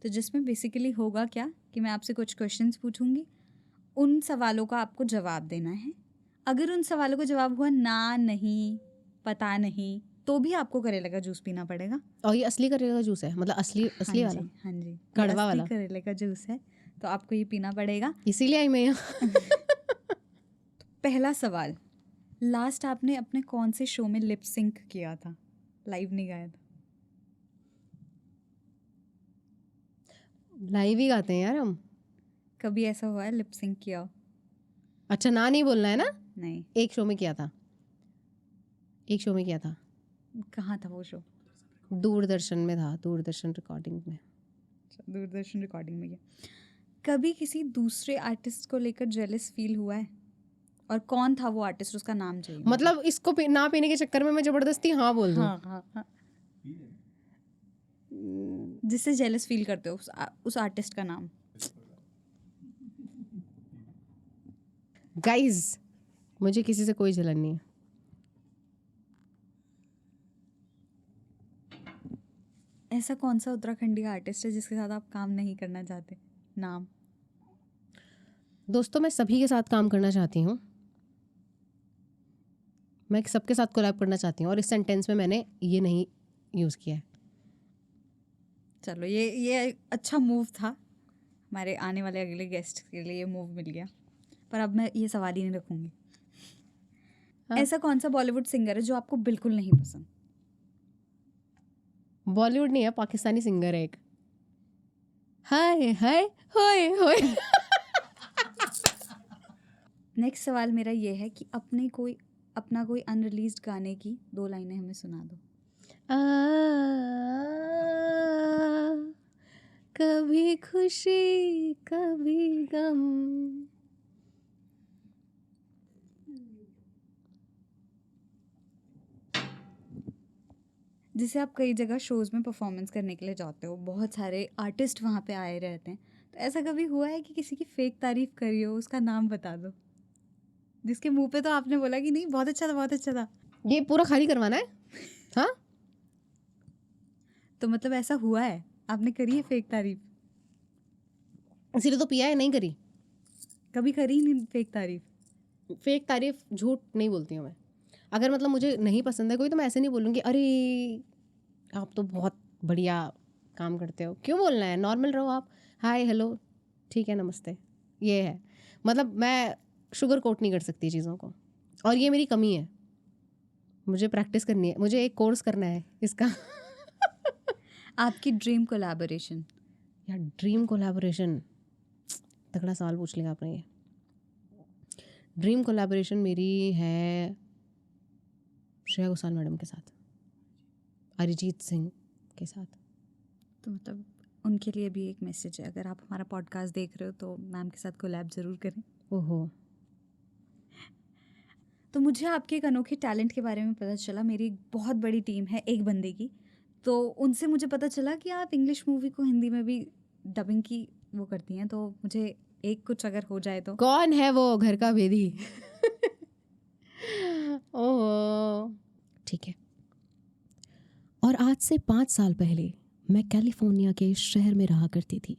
तो जिसमें बेसिकली होगा क्या कि मैं आपसे कुछ क्वेश्चंस पूछूंगी, उन सवालों का आपको जवाब देना है। अगर उन सवालों का जवाब हुआ ना, नहीं, पता नहीं, तो भी आपको करेले का जूस पीना पड़ेगा। और ये असली करेला का जूस है, मतलब असली असली वाला, हाँ जी, ये कड़वा असली वाला, करेले का जूस है, तो आपको ये पीना पड़ेगा। इसीलिए आई मैं यहाँ। पहला सवाल, लास्ट आपने अपने कौन से शो में लिप सिंक किया था, लाइव नहीं गाया था? लाइव ही गाते हैं यार हम। कभी ऐसा हुआ है लिप सिंक किया हो? अच्छा, ना नहीं बोलना है ना। नहीं। एक शो में किया था, एक शो में किया था, कहाँ था वो शो? दूरदर्शन में था, दूरदर्शन रिकॉर्डिंग में। दूरदर्शन रिकॉर्डिंग में किया। कभी किसी दूसरे आर्टिस्ट को लेकर जेलस फील हुआ है? और कौन था वो आर्टिस्ट, उसका नाम चाहिए। मतलब इसको ना पीने के चक्कर में मैं जबरदस्ती हाँ बोल दूं। हाँ हाँ हाँ, जिससे जेलस फील करते हो उस आर्टिस्ट का नाम। गाइज, मुझे किसी से कोई जलन नहीं है। ऐसा कौन सा उत्तराखंडी आर्टिस्ट है जिसके साथ आप काम नहीं करना चाहते? नाम। दोस्तों, मैं सभी के साथ काम करना चाहती हूँ, मैं सबके साथ कोलैब करना चाहती हूँ, और इस सेंटेंस में मैंने ये नहीं यूज़ किया है। चलो, ये अच्छा मूव था, हमारे आने वाले अगले गेस्ट के लिए ये मूव मिल गया, पर अब मैं ये सवाल ही नहीं रखूंगी। हाँ? ऐसा कौन सा बॉलीवुड सिंगर है जो आपको बिल्कुल नहीं पसंद? बॉलीवुड नहीं है, पाकिस्तानी सिंगर है एक। हाय हाय होए होए। नेक्स्ट सवाल मेरा ये है कि अपना कोई अनरिलीज्ड गाने की 2 लाइनें हमें सुना दो। कभी खुशी कभी गम। जिसे आप कई जगह शोज़ में परफॉर्मेंस करने के लिए जाते हो, बहुत सारे आर्टिस्ट वहाँ पे आए रहते हैं, तो ऐसा कभी हुआ है कि किसी की फेक तारीफ करी हो? उसका नाम बता दो, जिसके मुंह पे तो आपने बोला कि नहीं बहुत अच्छा था, बहुत अच्छा था। ये पूरा खाली करवाना है? हाँ, तो मतलब ऐसा हुआ है, आपने करी है फेक तारीफ? इसीलिए तो पिया है, नहीं करी। कभी करी नहीं फेक तारीफ? फेक तारीफ झूठ नहीं बोलती हूँ मैं। अगर मतलब मुझे नहीं पसंद है कोई, तो मैं ऐसे नहीं बोलूँगी अरे आप तो बहुत बढ़िया काम करते हो। क्यों बोलना है, नॉर्मल रहो आप, हाय हेलो ठीक है नमस्ते, ये है। मतलब मैं शुगर कोट नहीं कर सकती चीज़ों को, और ये मेरी कमी है, मुझे प्रैक्टिस करनी है, मुझे एक कोर्स करना है इसका। आपकी ड्रीम कोलैबोरेशन? यार ड्रीम कोलैबोरेशन, तगड़ा सवाल पूछ लिया आपने ये। ड्रीम कोलैबोरेशन मेरी है श्रेया घोषाल मैडम के साथ, अरिजीत सिंह के साथ। तो मतलब उनके लिए भी एक मैसेज है, अगर आप हमारा पॉडकास्ट देख रहे हो तो मैम के साथ कोलैब ज़रूर करें। ओहो, तो मुझे आपके एक अनोखे टैलेंट के बारे में पता चला। मेरी एक बहुत बड़ी टीम है एक बंदे की, तो उनसे मुझे पता चला कि आप इंग्लिश मूवी को हिंदी में भी डबिंग की वो करती हैं, तो मुझे एक कुछ अगर हो जाए तो। कौन है वो घर का भेदी? ओहो, ठीक है। और आज से 5 साल पहले मैं कैलिफोर्निया के शहर में रहा करती थी।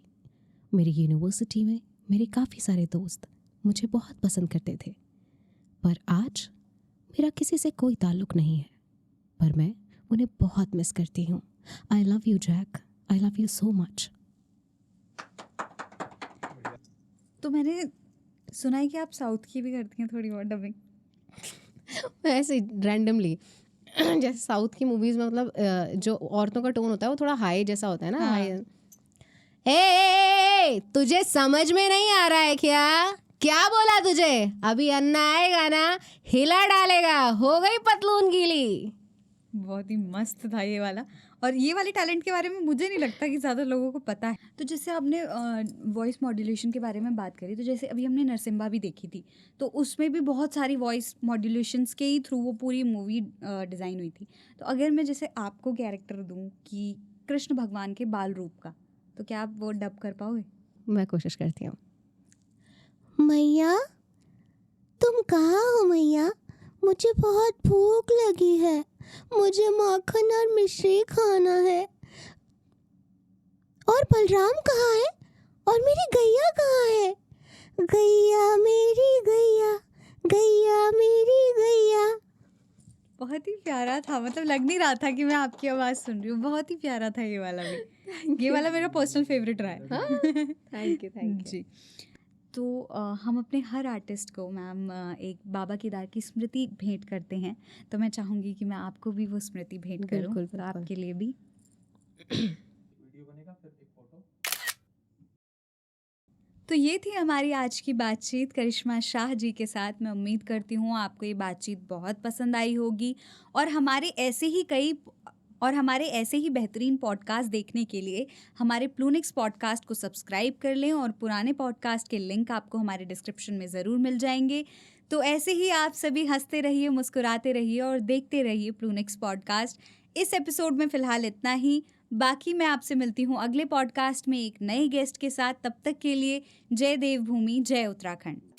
मेरी यूनिवर्सिटी में मेरे काफ़ी सारे दोस्त मुझे बहुत पसंद करते थे, पर आज मेरा किसी से कोई ताल्लुक नहीं है, पर मैं उन्हें बहुत मिस करती हूँ। I love you Jack, I love you so much. तो मैंने सुना है कि आप साउथ की भी करती हैं थोड़ी बहुत डबिंग। ऐसे रैंडमली जैसे साउथ की मूवीज में मतलब जो औरतों का टोन होता है वो थोड़ा हाई जैसा होता है ना। हाँ। हाई। ए, तुझे समझ में नहीं आ रहा है क्या? क्या बोला तुझे? अभी अन्ना आएगा ना, हिला डालेगा, हो गई पतलून गीली। बहुत ही मस्त था ये वाला। और ये वाले टैलेंट के बारे में मुझे नहीं लगता कि ज़्यादा लोगों को पता है। तो जैसे आपने वॉइस मॉड्यूलेशन के बारे में बात करी, तो जैसे अभी हमने नरसिम्हा भी देखी थी, तो उसमें भी बहुत सारी वॉइस मॉड्यूलेशंस के ही थ्रू वो पूरी मूवी डिज़ाइन हुई थी। तो अगर मैं जैसे आपको कैरेक्टर दूँ कि कृष्ण भगवान के बाल रूप का, तो क्या आप वो डब कर पाओगे? मैं कोशिश करती हूँ। मैया, तुम कहाँ हो मैया? मुझे बहुत भूख लगी है, मुझे माखन और मिश्री खाना है। और बलराम कहाँ है? और मेरी गैया कहाँ है? गैया मेरी गैया, गैया मेरी गैया। बहुत ही प्यारा था, मतलब लग नहीं रहा था कि मैं आपकी आवाज़ सुन रही हूँ। बहुत ही प्यारा था ये वाला भी। ये वाला मेरा पर्सनल फेवरेट रहा है। थैंक यू जी। तो हम अपने हर आर्टिस्ट को मैम एक बाबा केदार की स्मृति भेंट करते हैं, तो मैं चाहूँगी कि मैं आपको भी वो स्मृति भेंट करूँ। बिल्कुल, तो बिल्कुल। आपके लिए भी तो ये थी हमारी आज की बातचीत करिश्मा शाह जी के साथ। मैं उम्मीद करती हूँ आपको ये बातचीत बहुत पसंद आई होगी, और हमारे ऐसे ही बेहतरीन पॉडकास्ट देखने के लिए हमारे प्लूनिक्स पॉडकास्ट को सब्सक्राइब कर लें, और पुराने पॉडकास्ट के लिंक आपको हमारे डिस्क्रिप्शन में ज़रूर मिल जाएंगे। तो ऐसे ही आप सभी हंसते रहिए, मुस्कुराते रहिए और देखते रहिए प्लूनिक्स पॉडकास्ट। इस एपिसोड में फ़िलहाल इतना ही। बाकी मैं आपसे मिलती हूँ अगले पॉडकास्ट में एक नए गेस्ट के साथ। तब तक के लिए जय देवभूमि, जय उत्तराखंड।